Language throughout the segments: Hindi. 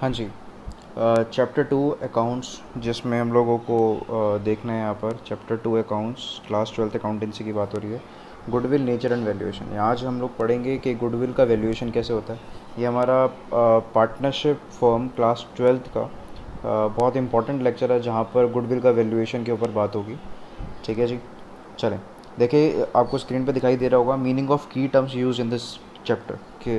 हाँ जी। चैप्टर 2 अकाउंट्स, जिसमें हम लोगों को देखना है यहाँ पर chapter 2 accounts, class 12th accountancy की बात हो रही है। Goodwill, nature and valuation. आज हम लोग पढ़ेंगे कि गुडविल का वैल्यूएशन कैसे होता है। ये हमारा पार्टनरशिप फर्म क्लास 12th का बहुत इंपॉर्टेंट लेक्चर है, जहाँ पर गुडविल का वैल्यूएशन के ऊपर बात होगी। ठीक है जी, चलें। देखिए, आपको स्क्रीन पे दिखाई दे रहा होगा मीनिंग ऑफ की terms use in this chapter कि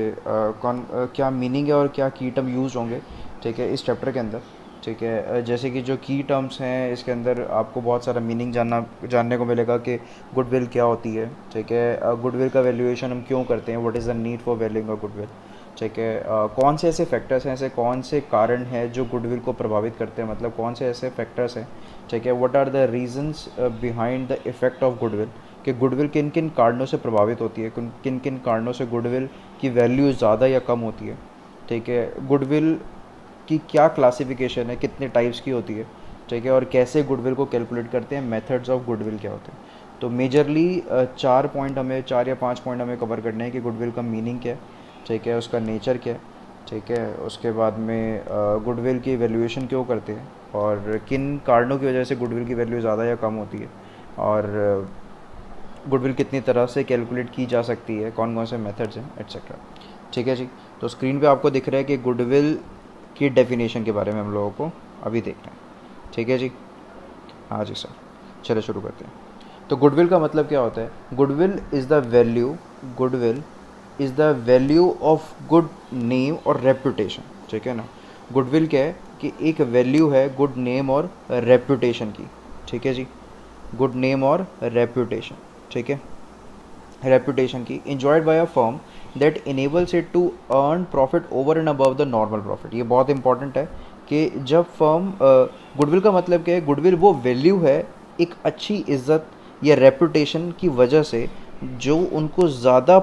क्या मीनिंग है और क्या की टर्म यूज़ होंगे, ठीक है, इस चैप्टर के अंदर। ठीक है, जैसे कि जो की टर्म्स हैं इसके अंदर आपको बहुत सारा मीनिंग जानने को मिलेगा कि गुडविल क्या होती है। ठीक है, गुडविल का वैल्यूएशन हम क्यों करते हैं, what is the need for valuing a goodwill. ठीक है, कौन से ऐसे फैक्टर्स हैं, ऐसे कौन से कारण हैं जो गुडविल को प्रभावित करते हैं, मतलब कौन से ऐसे फैक्टर्स हैं। ठीक है, what are the reasons behind the effect of goodwill, कि गुडविल किन किन कारणों से प्रभावित होती है, किन किन कारणों से गुडविल की वैल्यू ज़्यादा या कम होती है। ठीक है, गुडविल की क्या क्लासिफिकेशन है, कितने टाइप्स की होती है। ठीक है, और कैसे गुडविल को कैलकुलेट करते हैं, मेथड्स ऑफ गुडविल क्या होते हैं। तो मेजरली 4 या 5 पॉइंट हमें कवर करने हैं कि गुडविल का मीनिंग क्या है। ठीक है, उसका नेचर क्या है। ठीक है, उसके बाद में गुडविल की वैल्यूएशन क्यों करते हैं, और किन कारणों की वजह से गुडविल की वैल्यू ज़्यादा या कम होती है, और गुडविल कितनी तरह से कैलकुलेट की जा सकती है, कौन कौन से मेथड्स हैं, एट्सेट्रा। ठीक है जी, तो स्क्रीन पे आपको दिख रहा है कि गुडविल की डेफिनेशन के बारे में हम लोगों को अभी देखना है। ठीक है जी, हाँ जी सर, चलो शुरू करते हैं। तो गुडविल का मतलब क्या होता है। Goodwill is the value, goodwill is the value of good name और रेपुटेशन। ठीक है ना, गुडविल क्या है कि एक वैल्यू है गुड नेम और रेपुटेशन की। ठीक है जी, गुड नेम और रेपुटेशन। ठीक है, रेपुटेशन की enjoyed by a firm that enables it to earn profit over and above the normal profit। ये बहुत इंपॉर्टेंट है कि जब फर्म, गुडविल का मतलब क्या है, गुडविल वो वैल्यू है एक अच्छी इज्जत या रेपुटेशन की वजह से जो उनको ज़्यादा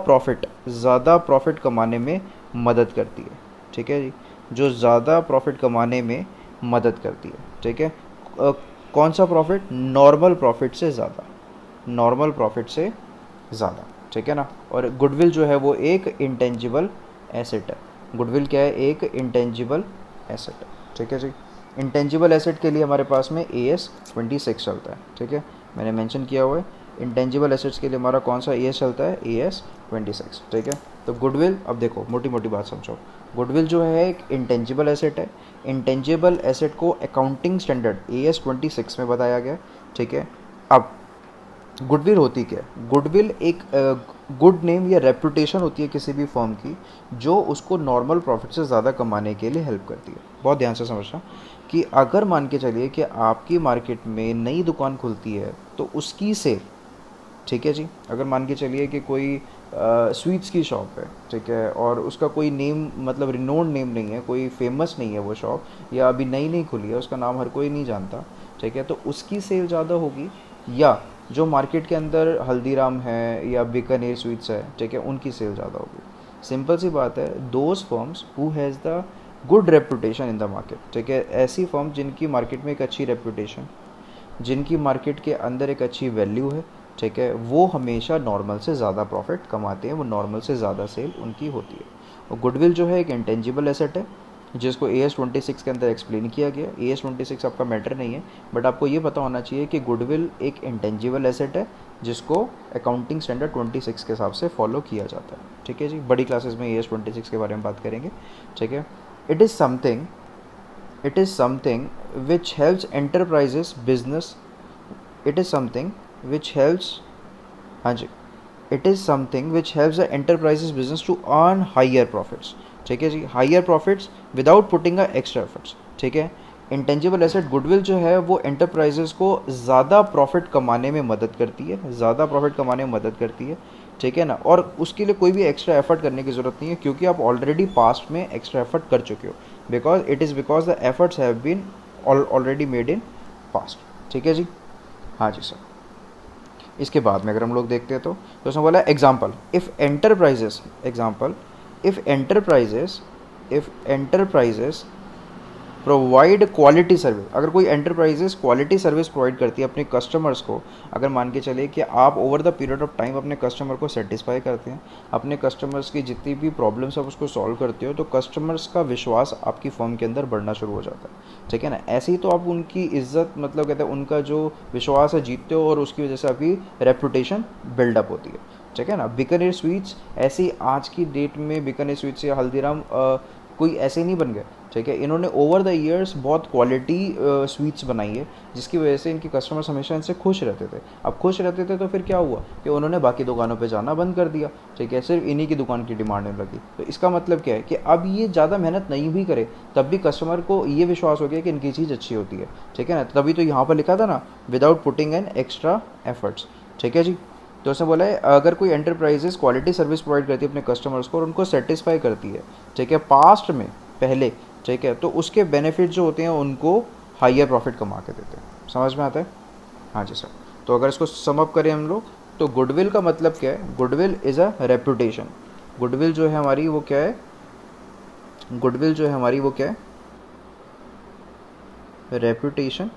प्रॉफिट कमाने में मदद करती है। ठीक है जी, जो ज़्यादा प्रॉफिट कमाने में मदद करती है। ठीक है, कौन सा प्रॉफिट, नॉर्मल प्रॉफिट से ज़्यादा, नॉर्मल प्रॉफिट से ज़्यादा। ठीक है ना, और गुडविल जो है वो एक इंटेंजिबल एसेट है। गुडविल क्या है, एक इंटेंजिबल एसेट है। ठीक है जी, इंटेंजिबल एसेट के लिए हमारे पास में AS 26 चलता है। ठीक है, मैंने मेंशन किया हुआ है इंटेंजिबल एसेट्स के लिए हमारा कौन सा AS चलता है, AS 26। ठीक है, तो गुडविल, अब देखो मोटी मोटी बात समझो। गुडविल जो है एक इंटेंजिबल एसेट है। इंटेंजिबल एसेट को अकाउंटिंग स्टैंडर्ड AS 26 में बताया गया। ठीक है, अब गुडविल होती क्या है, गुडविल एक गुड नेम या रेपुटेशन होती है किसी भी फर्म की, जो उसको नॉर्मल प्रॉफिट से ज़्यादा कमाने के लिए हेल्प करती है। बहुत ध्यान से समझना कि अगर मान के चलिए कि आपकी मार्केट में नई दुकान खुलती है तो उसकी सेल, ठीक है जी, अगर मान के चलिए कि कोई स्वीट्स की शॉप है, ठीक है, और उसका कोई नेम, मतलब रिनोन्ड नेम नहीं है, कोई फेमस नहीं है वो शॉप, या अभी नई नई खुली है, उसका नाम हर कोई नहीं जानता। ठीक है, तो उसकी सेल ज़्यादा होगी, या जो मार्केट के अंदर हल्दीराम है या बीकानेर स्वीट्स है, ठीक है, उनकी सेल ज़्यादा होगी। सिंपल सी बात है, those firms who has the good reputation in the market. ठीक है, ऐसी फर्म जिनकी मार्केट में एक अच्छी रेपुटेशन, जिनकी मार्केट के अंदर एक अच्छी वैल्यू है, ठीक है, वो हमेशा नॉर्मल से ज़्यादा प्रॉफिट कमाते हैं, वो नॉर्मल से ज़्यादा सेल उनकी होती है। और गुडविल जो है एक इंटेंजिबल एसेट है, जिसको AS 26 के अंदर एक्सप्लेन किया गया। AS 26 आपका मैटर नहीं है, बट आपको ये पता होना चाहिए कि गुडविल एक इंटेंजिबल एसेट है जिसको अकाउंटिंग स्टैंडर्ड 26 के हिसाब से फॉलो किया जाता है। ठीक है जी, बड़ी क्लासेस में AS 26 के बारे में बात करेंगे। ठीक है, it is something, it is something which helps enterprises business, it is something which helps, हाँ जी, it is something which helps the enterprises business to earn higher profits। ठीक है जी, higher profits without putting a extra efforts। ठीक है, इंटेंजिबल एसेट गुडविल जो है वो एंटरप्राइजेस को ज़्यादा प्रॉफिट कमाने में मदद करती है, ज़्यादा प्रॉफिट कमाने में मदद करती है। ठीक है ना, और उसके लिए कोई भी एक्स्ट्रा एफर्ट करने की ज़रूरत नहीं है, क्योंकि आप ऑलरेडी पास्ट में एक्स्ट्रा एफर्ट कर चुके हो, because the efforts have been already made in past. ठीक है जी, हाँ जी सर। इसके बाद में अगर हम लोग देखते हैं तो उसमें बोला example, if enterprises, example, if enterprises, if enterprises provide quality service. अगर कोई एंटरप्राइजेस क्वालिटी सर्विस प्रोवाइड करती है अपने कस्टमर्स को, अगर मान के चले कि आप over the period of time अपने कस्टमर को सेटिस्फाई करते हैं, अपने कस्टमर्स की जितनी भी प्रॉब्लम्स आप उसको सॉल्व करते हो, तो कस्टमर्स का विश्वास आपकी फर्म के अंदर बढ़ना शुरू हो जाता है, ठीक है ना। ऐसे ही तो आप उनकी इज्जत, मतलब कहते हैं उनका जो विश्वास है जीतते हो, और उसकी वजह से आपकी रेपुटेशन बिल्डअप होती है, ठीक है ना। बीकानेर स्वीट्स ऐसी आज की डेट में, बीकानेर स्वीट्स या हल्दीराम कोई ऐसे नहीं बन गए, ठीक है। इन्होंने ओवर द ईयर्स बहुत क्वालिटी स्वीट्स बनाई है, जिसकी वजह से इनके कस्टमर्स हमेशा इनसे खुश रहते थे। अब खुश रहते थे तो फिर क्या हुआ कि उन्होंने बाकी दुकानों पे जाना बंद कर दिया, ठीक है, सिर्फ इन्हीं की दुकान की डिमांड होने लगी। तो इसका मतलब क्या है कि अब ये ज़्यादा मेहनत नहीं भी करे तब भी कस्टमर को ये विश्वास हो गया कि इनकी चीज़ अच्छी होती है, ठीक है ना। तभी तो यहाँ पर लिखा था ना, without putting an extra efforts, ठीक है जी। तो उसने बोला है अगर कोई एंटरप्राइजेस क्वालिटी सर्विस प्रोवाइड करती है अपने कस्टमर्स को और उनको सेटिस्फाई करती है, ठीक है, पास्ट में पहले, ठीक है, तो उसके बेनिफिट जो होते हैं उनको हायर प्रॉफिट कमा के देते हैं। समझ में आता है? हाँ जी सर। तो अगर इसको सम अप करें हम लोग, तो गुडविल का मतलब क्या है? Goodwill is a reputation. Goodwill जो है हमारी वो क्या है? गुडविल जो है हमारी वो क्या है? रेपुटेशन,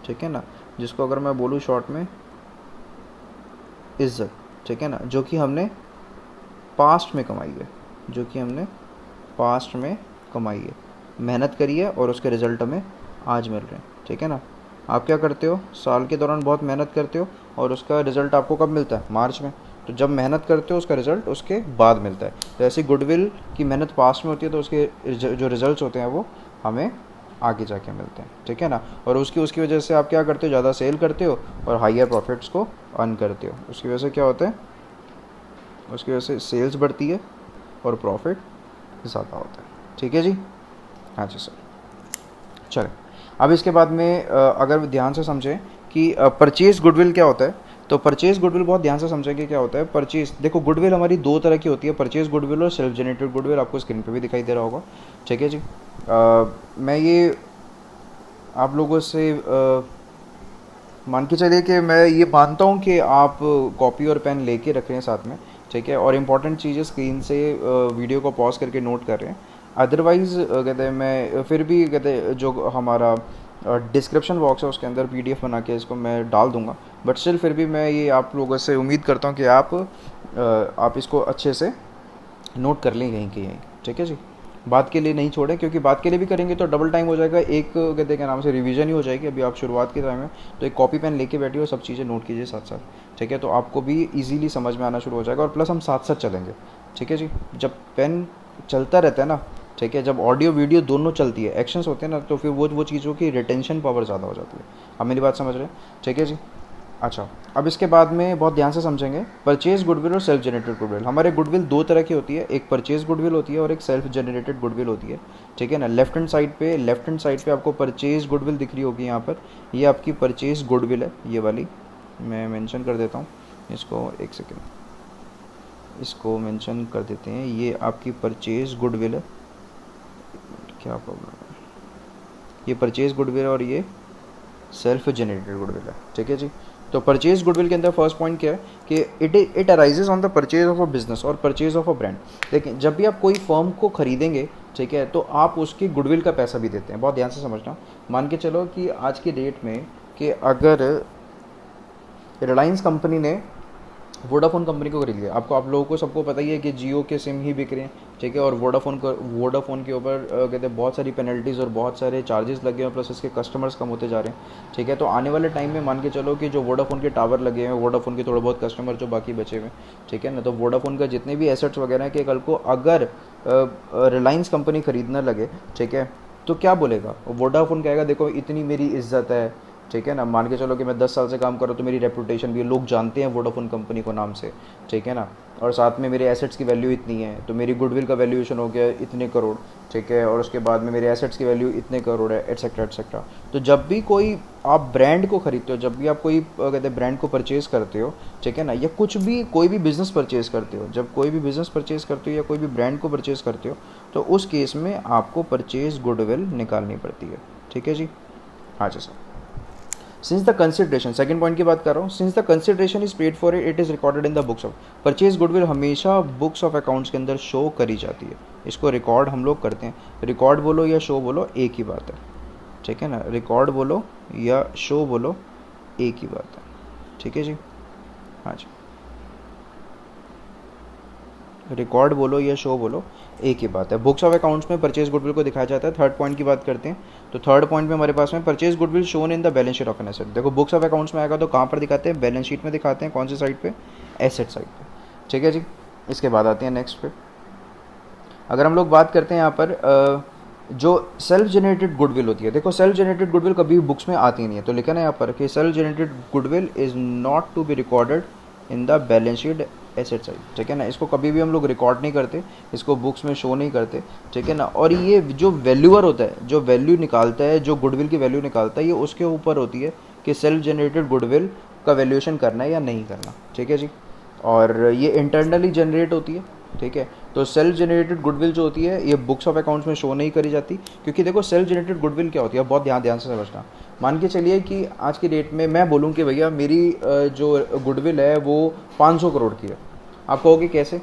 ठीक है ना, जिसको अगर मैं बोलूँ शॉर्ट में इज्जत, ठीक है ना, जो कि हमने पास्ट में कमाई है, जो कि हमने पास्ट में कमाई है, मेहनत करी है और उसके रिज़ल्ट हमें आज मिल रहे हैं, ठीक है ना। आप क्या करते हो? साल के दौरान बहुत मेहनत करते हो और उसका रिज़ल्ट आपको कब मिलता है? मार्च में। तो जब मेहनत करते हो उसका रिज़ल्ट उसके बाद मिलता है। तो ऐसी गुडविल की मेहनत पास्ट में होती है तो उसके जो रिज़ल्ट होते हैं वो हमें आगे जाके मिलते हैं, ठीक है ना। और उसकी वजह से आप क्या करते हो? ज़्यादा सेल करते हो और हाइयर प्रॉफिट्स को अर्न करते हो। उसकी वजह से क्या होता है? उसकी वजह से सेल्स बढ़ती है और प्रॉफिट ज़्यादा होता है, ठीक है जी। हाँ जी सर। चलें, अब इसके बाद में अगर ध्यान से समझें कि परचेज गुडविल क्या होता है, तो परचेज गुडविल बहुत ध्यान से समझेंगे क्या होता है। परचेज, देखो गुडविल हमारी दो तरह की होती है, परचेज गुडविल और सेल्फ जनरेटेड गुडविल। आपको स्क्रीन पे भी दिखाई दे रहा होगा, ठीक है जी। मैं ये आप लोगों से मान के चलिए कि मैं ये मानता हूँ कि आप कॉपी और पेन लेके रख रहे हैं साथ में, ठीक है, और इम्पॉर्टेंट चीज़ें स्क्रीन से वीडियो को पॉज करके नोट कर रहे हैं। अदरवाइज़ कहते हैं मैं फिर भी कहते हैं जो हमारा डिस्क्रिप्शन बॉक्स है उसके अंदर पीडीएफ बना के इसको मैं डाल दूंगा, बट स्टिल फिर भी मैं ये आप लोगों से उम्मीद करता हूँ कि आप इसको अच्छे से नोट कर लें यहीं के यहीं, ठीक है जी। बात के लिए नहीं छोड़ें, क्योंकि बात के लिए भी करेंगे तो डबल टाइम हो जाएगा। एक कहते के नाम से रिवीजन ही हो जाएगी। अभी आप शुरुआत के टाइम में तो एक कॉपी पेन लेके बैठिए और सब चीज़ें नोट कीजिए साथ साथ, ठीक है, तो आपको भी इजीली समझ में आना शुरू हो जाएगा। और प्लस हम साथ साथ चलेंगे, ठीक है जी। जब पेन चलता रहता है ना, ठीक है, जब ऑडियो वीडियो दोनों चलती है, एक्शंस होते हैं ना, तो फिर वो चीज़ों की रिटेंशन पावर ज़्यादा हो जाती है। आप मेरी बात समझ रहे हैं, ठीक है जी। अच्छा, अब इसके बाद में बहुत ध्यान से समझेंगे परचेज गुडविल और सेल्फ जनरेटेड गुडविल। हमारे गुडविल दो तरह की होती है, एक परचेज गुडविल होती है और एक सेल्फ जनरेटेड गुडविल होती है, ठीक है ना। लेफ्ट हैंड साइड पे आपको परचेज गुडविल दिख रही होगी यहाँ पर, ये आपकी परचेज गुडविल है, ये वाली मैं मेंशन कर देता हूँ इसको, एक सेकेंड, इसको मेंशन कर देते हैं। ये आपकी परचेज गुडविल है, क्या प्रॉब्लम है, ये परचेज गुडविल और ये सेल्फ जनरेटेड गुडविल है, ठीक है जी। तो परचेज गुडविल के अंदर फर्स्ट पॉइंट क्या है कि it arises on the purchase of a business और परचेज ऑफ अ ब्रांड। लेकिन जब भी आप कोई फर्म को खरीदेंगे, ठीक है, तो आप उसकी गुडविल का पैसा भी देते हैं। बहुत ध्यान से समझना। मान के चलो कि आज की डेट में कि अगर रिलायंस कंपनी ने वोडाफोन कंपनी को खरीद लिया, आप लोगों को सबको पता ही है कि जियो के सिम ही बिक रहे हैं, ठीक है, और वोडाफोन के ऊपर कहते हैं बहुत सारी पेनल्टीज़ और बहुत सारे चार्जेस लगे हैं, प्लस इसके कस्टमर्स कम होते जा रहे हैं, ठीक है। तो आने वाले टाइम में मान के चलो कि जो वोडाफोन के टावर लगे हैं, वोडाफोन के थोड़े बहुत कस्टमर जो बाकी बचे हुए, ठीक है ना, तो वोडाफोन का जितने भी एसेट्स वगैरह के कल को अगर रिलायंस कंपनी खरीदने लगे, ठीक है, तो क्या बोलेगा वोडाफोन? कहेगा देखो इतनी मेरी इज्जत है, ठीक है ना। मान के चलो कि मैं 10 साल से काम कर रहा हूँ तो मेरी रेपुटेशन भी है, लोग जानते हैं वोडाफोन कंपनी को नाम से, ठीक है ना, और साथ में मेरे एसेट्स की वैल्यू इतनी है, तो मेरी गुडविल का वैल्यूएशन हो गया इतने करोड़, ठीक है, और उसके बाद में मेरे एसेट्स की वैल्यू इतने करोड़ है, एटसेट्रा एटसेट्रा। तो जब भी कोई आप ब्रांड को खरीदते हो, जब भी आप कोई कहते हैं ब्रांड को परचेज़ करते हो, ठीक है ना, या कुछ भी कोई भी बिज़नेस परचेज़ करते हो, जब कोई भी बिज़नेस परचेज़ करते हो या कोई भी ब्रांड को परचेज़ करते हो, तो उस केस में आपको परचेज़ गुडविल निकालनी पड़ती है, ठीक है जी। हाँ जी sir. Since the consideration, second point की बात कर रहा हूँ, since the consideration is paid for it is recorded in the books of purchase goodwill, हमेशा बुक्स ऑफ अकाउंट्स के अंदर शो करी जाती है, इसको रिकॉर्ड हम लोग करते हैं। रिकॉर्ड बोलो या शो बोलो एक ही बात है, ठीक है ना, रिकॉर्ड बोलो या शो बोलो एक ही बात है, ठीक है जी। हाँ जी, रिकॉर्ड बोलो या शो बोलो एक ही बात है। बुक्स ऑफ अकाउंट्स में परचेज गुडविल को दिखाया जाता है। थर्ड पॉइंट की बात करते हैं, तो थर्ड पॉइंट में हमारे पास में purchase goodwill shown in the balance sheet of an asset. देखो बुक्स ऑफ अकाउंट्स में आएगा तो कहाँ पर दिखाते हैं, बैलेंस शीट में दिखाते हैं, कौन सी साइड पे, एसेट साइड पे, ठीक है जी। इसके बाद आते हैं नेक्स्ट पे, अगर हम लोग बात करते हैं यहाँ पर जो सेल्फ जनरेटेड गुडविल होती है, देखो सेल्फ जनरेटेड गुडविल कभी भी बुक्स में आती नहीं है, तो लिखा ना यहाँ पर कि self generated goodwill is not to be recorded in the balance sheet asset side, ठीक है ना, इसको कभी भी हम लोग रिकॉर्ड नहीं करते, इसको बुक्स में शो नहीं करते, ठीक है ना। और ये जो वैल्यूअर होता है, जो वैल्यू निकालता है, जो गुडविल की वैल्यू निकालता है, ये उसके ऊपर होती है कि सेल्फ जनरेटेड गुडविल का वैल्यूएशन करना है या नहीं करना, ठीक है जी। और ये इंटरनली जनरेट होती है, ठीक है। तो सेल्फ जनरेटेड गुडविल जो होती है ये बुक्स ऑफ अकाउंट्स में शो नहीं करी जाती, क्योंकि देखो सेल्फ जनरेटेड गुडविल क्या होती है, बहुत ध्यान ध्यान से समझना। मान के चलिए कि आज की डेट में मैं बोलूँ कि भैया मेरी जो गुडविल है वो 500 करोड़ की है, आप कहोगे कैसे,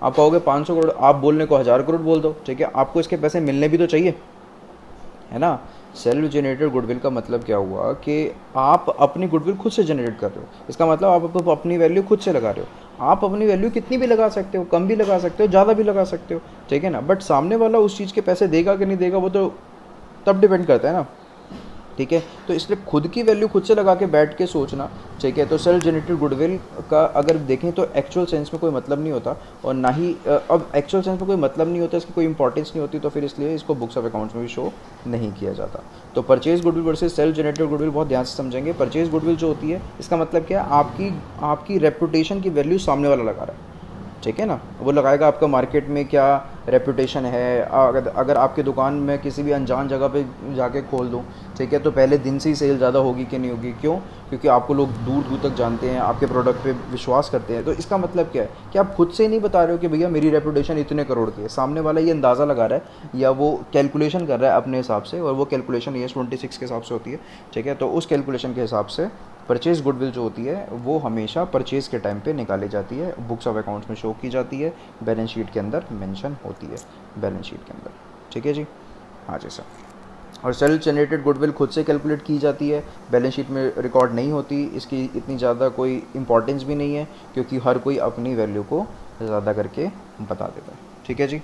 आप कहोगे 500 करोड़, आप बोलने को 1000 करोड़ बोल दो, ठीक है, आपको इसके पैसे मिलने भी तो चाहिए, है ना। सेल्फ जनरेटेड गुडविल का मतलब क्या हुआ कि आप अपनी गुडविल खुद से जनरेट कर रहे हो, इसका मतलब आप अपनी वैल्यू खुद से लगा रहे हो। आप अपनी वैल्यू कितनी भी लगा सकते हो, कम भी लगा सकते हो, ज़्यादा भी लगा सकते हो, ठीक है ना, बट सामने वाला उस चीज़ के पैसे देगा कि नहीं देगा वो तो तब डिपेंड करता है ना, ठीक है। तो इसलिए खुद की वैल्यू खुद से लगा के बैठ के सोचना, ठीक है। तो सेल्फ जनरेटेड गुडविल का अगर देखें तो एक्चुअल सेंस में कोई मतलब नहीं होता, और ना ही अब एक्चुअल सेंस में कोई मतलब नहीं होता, इसकी कोई इंपॉर्टेंस नहीं होती, तो फिर इसलिए इसको बुक्स ऑफ अकाउंट्स में भी शो नहीं किया जाता। तो purchase goodwill versus self generated goodwill बहुत ध्यान से समझेंगे। परचेज गुडविल जो होती है इसका मतलब क्या है, आपकी रेपुटेशन की वैल्यू सामने वाला लगा रहा है, ठीक है ना, वो लगाएगा आपका मार्केट में क्या रेपुटेशन है। अगर आपकी दुकान में किसी भी अनजान जगह पे जाके खोल दूँ, ठीक है, तो पहले दिन से ही सेल ज़्यादा होगी कि नहीं होगी, क्यों, क्योंकि आपको लोग दूर दूर तक जानते हैं, आपके प्रोडक्ट पे विश्वास करते हैं। तो इसका मतलब क्या है कि आप खुद से नहीं बता रहे हो कि भैया मेरी रेपुटेशन इतने करोड़ की है, सामने वाला ये अंदाज़ा लगा रहा है या वो कैलकुलेशन कर रहा है अपने हिसाब से, और वो कैलकुलेशन ES 26 के हिसाब से होती है, ठीक है। तो उस कैलकुलेशन के हिसाब से परचेज गुडविल जो होती है वो हमेशा परचेज के टाइम पे निकाली जाती है, बुक्स ऑफ अकाउंट्स में शो की जाती है, बैलेंस शीट के अंदर मेंशन होती है, बैलेंस शीट के अंदर, ठीक है जी। हाँ जी सर। और सेल्फ जनरेटेड गुडविल खुद से कैलकुलेट की जाती है, बैलेंस शीट में रिकॉर्ड नहीं होती, इसकी इतनी ज़्यादा कोई इंपॉर्टेंस भी नहीं है, क्योंकि हर कोई अपनी वैल्यू को ज़्यादा करके बता देता है, ठीक है जी।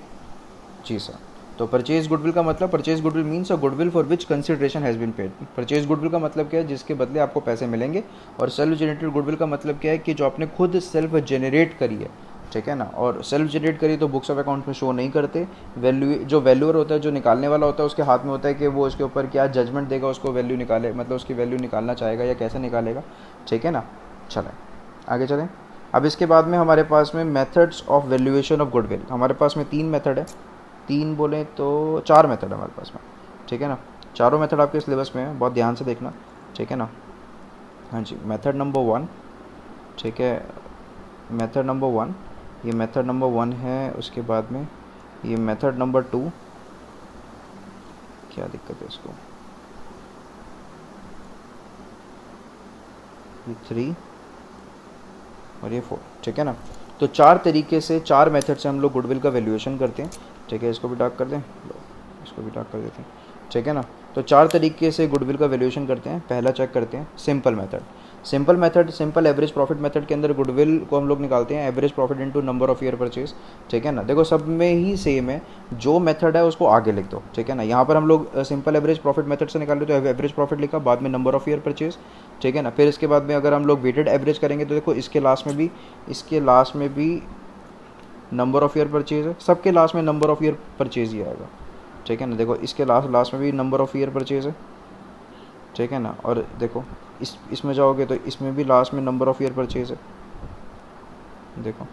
जी सर। तो परचेज गुडविल का मतलब, purchase goodwill means a goodwill for which consideration has been paid. Purchase goodwill का मतलब क्या है, जिसके बदले आपको पैसे मिलेंगे। और सेल्फ जनरेटेड गुडविल का मतलब क्या है कि जो आपने खुद सेल्फ जनरेट करी है, ठीक है ना। और सेल्फ जनरेट करी तो बुक्स ऑफ अकाउंट में शो नहीं करते। वैल्यू जो वैल्यूअर होता है, जो निकालने वाला होता है, उसके हाथ में होता है कि वो उसके ऊपर क्या जजमेंट देगा, उसको वैल्यू निकाले, मतलब उसकी वैल्यू निकालना चाहेगा या कैसे निकालेगा, ठीक है ना। चलें आगे चलें। अब इसके बाद में हमारे पास में methods of valuation of goodwill, हमारे पास में 3 मेथड है, 3 बोलें तो 4 मेथड है हमारे पास में, ठीक है ना। चारों मेथड आपके सिलेबस में है, बहुत ध्यान से देखना, ठीक है ना। हाँ जी, मेथड नंबर 1, ठीक है, मेथड नंबर 1, ये मेथड नंबर 1 है। उसके बाद में ये मेथड नंबर 2, क्या दिक्कत है इसको, ये 3 और ये 4, ठीक है ना। तो 4 तरीके से, 4 मेथड से हम लोग गुडविल का वैल्यूएशन करते हैं, ठीक है। इसको भी डाक कर दें, इसको भी डाक कर देते हैं, ठीक है ना। तो 4 तरीके से गुडविल का वैल्यूएशन करते हैं। पहला चेक करते हैं simple method. Simple method, simple average profit method के अंदर गुडविल को हम लोग निकालते हैं average profit into number of year purchase, ठीक है ना। देखो सब में ही सेम है, जो मेथड है उसको आगे लिख दो, ठीक है ना। यहाँ पर हम लोग सिंपल एवरेज प्रॉफिट मेथड से निकाले तो एवरेज प्रॉफिट लिखा, बाद में नंबर ऑफ ईयर परचेज, ठीक है ना। फिर इसके बाद में अगर हम लोग वेटेड एवरेज करेंगे तो देखो इसके लास्ट में भी नंबर ऑफ़ ईयर परचेज है, सबके लास्ट में नंबर ऑफ़ ईयर परचेज ही आएगा, ठीक है ना। देखो इसके लास्ट में भी नंबर ऑफ़ ईयर परचेज है, ठीक है ना। और देखो इसमें जाओगे तो इसमें भी लास्ट में नंबर ऑफ़ ईयर परचेज है, देखो।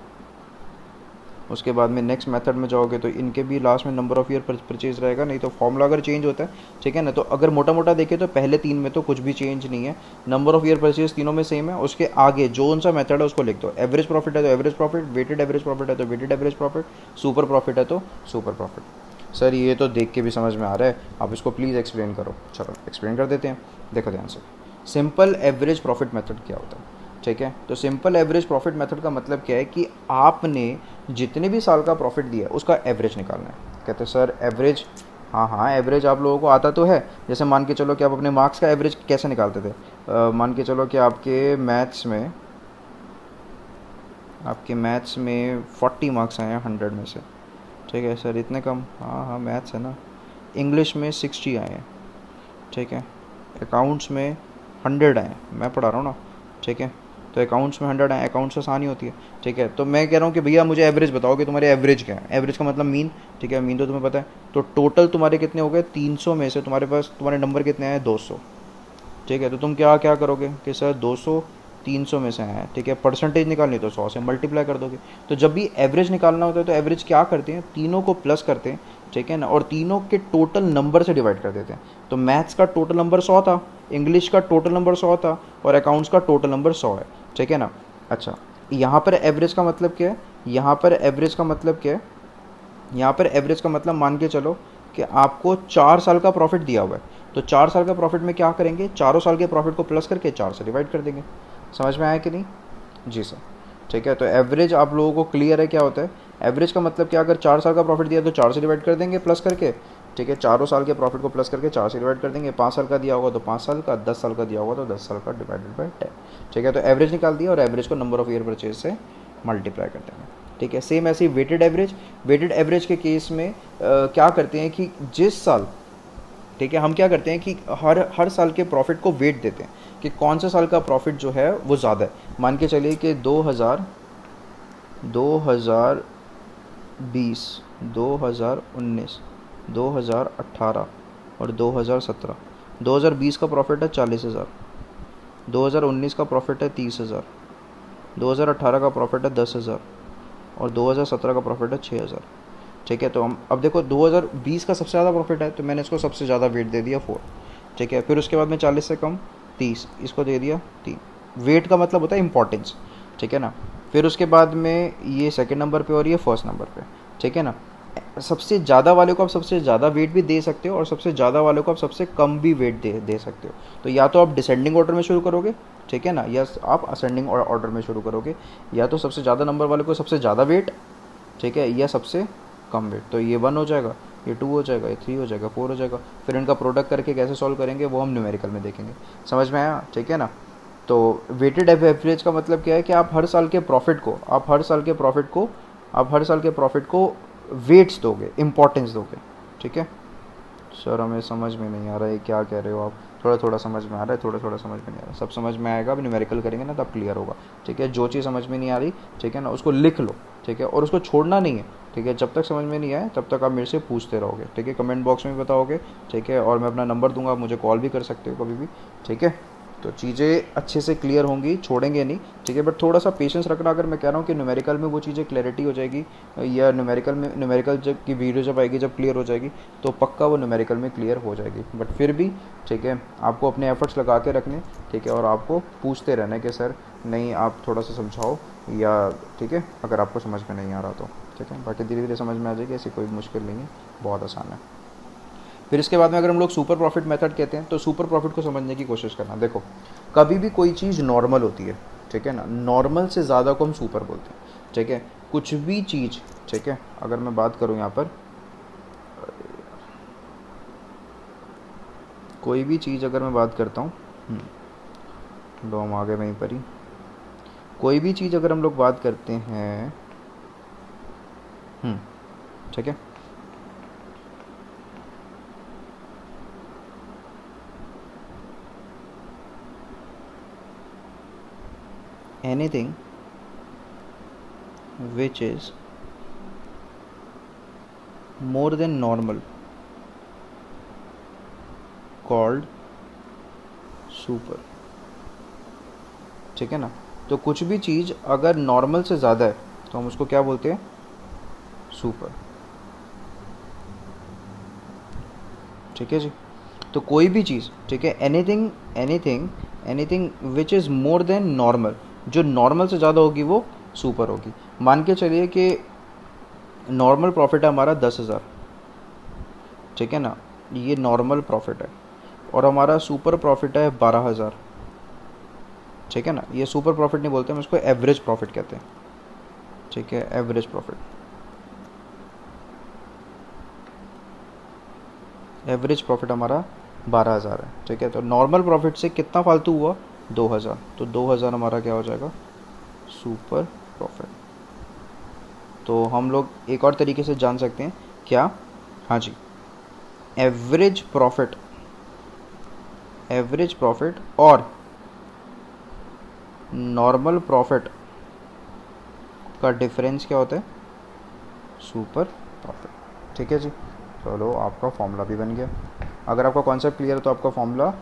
उसके बाद में नेक्स्ट मेथड में जाओगे तो इनके भी लास्ट में नंबर ऑफ़ ईयर परचेज रहेगा, नहीं तो फॉर्मूला अगर चेंज होता है, ठीक है ना। तो अगर मोटा मोटा देखें तो पहले 3 में तो कुछ भी चेंज नहीं है, नंबर ऑफ़ ईयर परचेज तीनों में सेम है। उसके आगे जो सा मेथड है उसको लिख दो, एवरेज प्रॉफिट है तो average profit, weighted average profit है तो weighted average profit, super profit है तो सुपर प्रॉफिट। सर ये तो देख के भी समझ में आ रहा है, आप इसको प्लीज़ एक्सप्लेन करो। चलो एक्सप्लेन कर देते हैं, देखो ध्यान से। सिंपल एवरेज प्रॉफिट मेथड क्या होता है? ठीक है, तो सिंपल एवरेज प्रॉफिट मेथड का मतलब क्या है कि आपने जितने भी साल का प्रॉफिट दिया है उसका एवरेज निकालना है। कहते हैं सर एवरेज, हाँ हाँ एवरेज आप लोगों को आता तो है। जैसे मान के चलो कि आप अपने मार्क्स का एवरेज कैसे निकालते थे। मान के चलो कि आपके मैथ्स में 40 मार्क्स आए हैं 100 में से। ठीक है सर इतने कम, हाँ हाँ मैथ्स है ना। इंग्लिश में 60 आए हैं। ठीक है, अकाउंट्स में 100 आए हैं, मैं पढ़ा रहा हूँ ना। ठीक है, तो अकाउंट्स में 100 आए, अकाउंट्स आसानी होती है। ठीक है, तो मैं कह रहा हूँ कि भैया मुझे एवरेज बताओ कि तुम्हारे एवरेज क्या है। एवरेज का मतलब मीन। ठीक है, मीन तो तुम्हें पता है। तो टोटल तुम्हारे कितने हो गए, 300 में से तुम्हारे पास तुम्हारे नंबर कितने आए, 200। ठीक है, तो तुम क्या क्या करोगे कि सर 200 300 में से आया है। ठीक है, परसेंटेज निकालनी तो 100 से मल्टीप्लाई कर दोगे। तो जब भी एवरेज निकालना होता है तो एवरेज क्या करते हैं, तीनों को प्लस करते हैं। ठीक है ना, और तीनों के टोटल नंबर से डिवाइड कर देते हैं। तो मैथ्स का टोटल नंबर 100 था, इंग्लिश का टोटल नंबर 100 था, और अकाउंट्स का टोटल नंबर 100 है। ठीक है ना। अच्छा, यहाँ पर एवरेज का मतलब क्या है, यहाँ पर एवरेज का मतलब क्या है, यहाँ पर एवरेज का मतलब मान के चलो कि आपको 4 साल का प्रॉफिट दिया हुआ है। तो 4 साल का प्रॉफिट में क्या करेंगे, चारों साल के प्रॉफिट को प्लस करके 4 से डिवाइड कर देंगे। समझ में आया कि नहीं? जी सर। ठीक है, तो एवरेज आप लोगों को क्लियर है क्या होता है? एवरेज का मतलब क्या, अगर 4 साल का प्रॉफिट दिया तो 4 से डिवाइड कर देंगे प्लस करके। ठीक है, चारों साल के प्रॉफिट को प्लस करके 4 से डिवाइड कर देंगे। 5 साल का दिया होगा तो 5 साल का, 10 साल का दिया होगा तो 10 साल का डिवाइडेड बाई 10। ठीक है, तो एवरेज निकाल दिया और एवरेज को नंबर ऑफ ईयर परचेज से मल्टीप्लाई कर देंगे। ठीक है, सेम ऐसे ही वेटेड एवरेज। वेटेड एवरेज के केस में क्या करते हैं कि जिस साल, ठीक है, हम क्या करते हैं कि हर हर साल के प्रॉफिट को वेट देते हैं कि कौन सा साल का प्रॉफिट जो है वो ज़्यादा है। मान के चलिए कि 2020, 2019, 2018 और 2017। 2020 का प्रॉफिट है 40,000, 2019 का प्रॉफिट है 30,000, 2018 का प्रॉफिट है 10,000 और 2017 का प्रॉफिट है 6,000। ठीक है, तो हम अब देखो 2020 का सबसे ज़्यादा प्रॉफिट है तो मैंने इसको सबसे ज़्यादा वेट दे दिया 4। ठीक है, फिर उसके बाद में 40 से कम 30, इसको दे दिया 3। वेट का मतलब होता है इंपॉर्टेंस। ठीक है ना। फिर उसके बाद में ये सेकंड नंबर पे और ये फर्स्ट नंबर पे। ठीक है ना। सबसे ज़्यादा वाले को आप सबसे ज़्यादा वेट भी दे सकते हो और सबसे ज़्यादा वाले को आप सबसे कम भी वेट दे सकते हो। तो या तो आप डिसेंडिंग ऑर्डर में शुरू करोगे, ठीक है ना, या आप असेंडिंग ऑर्डर में शुरू करोगे। या तो सबसे ज़्यादा नंबर वाले को सबसे ज़्यादा वेट, ठीक है, या सबसे कम वेट। तो ये 1 हो जाएगा, ये 2 हो जाएगा, ये 3 हो जाएगा, 4 हो जाएगा। फिर इनका प्रोडक्ट करके कैसे सॉल्व करेंगे वो हम न्यूमेरिकल में देखेंगे। समझ में आया? ठीक है ना। तो वेटेड एवरेज का मतलब क्या है कि आप हर साल के प्रॉफिट को, आप हर साल के प्रॉफिट को वेट्स दोगे, इंपॉर्टेंस दोगे। ठीक है सर, हमें समझ में नहीं आ रहा है क्या कह रहे हो आप। थोड़ा थोड़ा समझ में आ रहा है, थोड़ा थोड़ा समझ में नहीं आ रहा है। सब समझ में आएगा, अब न्यूमेरिकल करेंगे ना तब क्लियर होगा। ठीक है, जो चीज़ समझ में नहीं आ रही, ठीक है ना, उसको लिख लो। ठीक है, और उसको छोड़ना नहीं है। ठीक है, जब तक समझ में नहीं आए तब तक आप मेरे से पूछते रहोगे। ठीक है, कमेंट बॉक्स में बताओगे। ठीक है, और मैं अपना नंबर दूंगा, आप मुझे कॉल भी कर सकते हो कभी भी। ठीक है, तो चीज़ें अच्छे से क्लियर होंगी, छोड़ेंगे नहीं। ठीक है, बट थोड़ा सा पेशेंस रखना। अगर मैं कह रहा हूँ कि न्यूमेरिकल में वो चीज़ें क्लैरिटी हो जाएगी, या न्यूमेरिकल जब की वीडियो जब आएगी, जब क्लियर हो जाएगी, तो पक्का वो न्यूमेरिकल में क्लियर हो जाएगी। बट फिर भी ठीक है, आपको अपने एफर्ट्स लगा के रखने। ठीक है, और आपको पूछते रहना कि सर नहीं आप थोड़ा सा समझाओ, या ठीक है अगर आपको समझ में नहीं आ रहा तो। ठीक है, बाकी धीरे धीरे समझ में आ जाएगी, ऐसी कोई मुश्किल नहीं है, बहुत आसान है। फिर इसके बाद में अगर हम लोग सुपर प्रॉफिट मेथड कहते हैं, तो सुपर प्रॉफिट को समझने की कोशिश करना। देखो, कभी भी कोई चीज़ नॉर्मल होती है, ठीक है ना, नॉर्मल से ज़्यादा को हम सुपर बोलते हैं। ठीक है, कुछ भी चीज़, ठीक है, अगर मैं बात करूँ यहाँ पर, कोई भी चीज़ अगर मैं बात करता हूँ, लो हम आ गए वहीं पर ही। कोई भी चीज़ अगर हम लोग बात करते हैं, ठीक है, anything which is more than normal called super. ठीक है ना। तो कुछ भी चीज़ अगर नॉर्मल से ज़्यादा है तो हम उसको क्या बोलते हैं, सुपर। ठीक है जी। तो कोई भी चीज़, ठीक है, anything anything anything which is more than normal, जो नॉर्मल से ज़्यादा होगी वो सुपर होगी। मान के चलिए कि नॉर्मल प्रॉफिट है हमारा 10,000, ठीक है ना, ये नॉर्मल प्रॉफिट है, और हमारा सुपर प्रॉफिट है 12,000। ठीक है ना, ये सुपर प्रॉफिट नहीं बोलते हम इसको, एवरेज प्रॉफिट कहते हैं। ठीक है, एवरेज प्रॉफिट, एवरेज प्रॉफिट हमारा 12,000 है। ठीक है, तो नॉर्मल प्रॉफिट से कितना फालतू हुआ, 2,000, तो 2,000 हमारा क्या हो जाएगा, सुपर प्रॉफिट। तो हम लोग एक और तरीके से जान सकते हैं क्या, हाँ जी, एवरेज प्रॉफिट, एवरेज प्रॉफिट और नॉर्मल प्रॉफिट का डिफरेंस क्या होता है, सुपर प्रॉफिट। ठीक है जी, चलो आपका फॉर्मूला भी बन गया। अगर आपका कॉन्सेप्ट क्लियर है तो आपका फॉर्मूला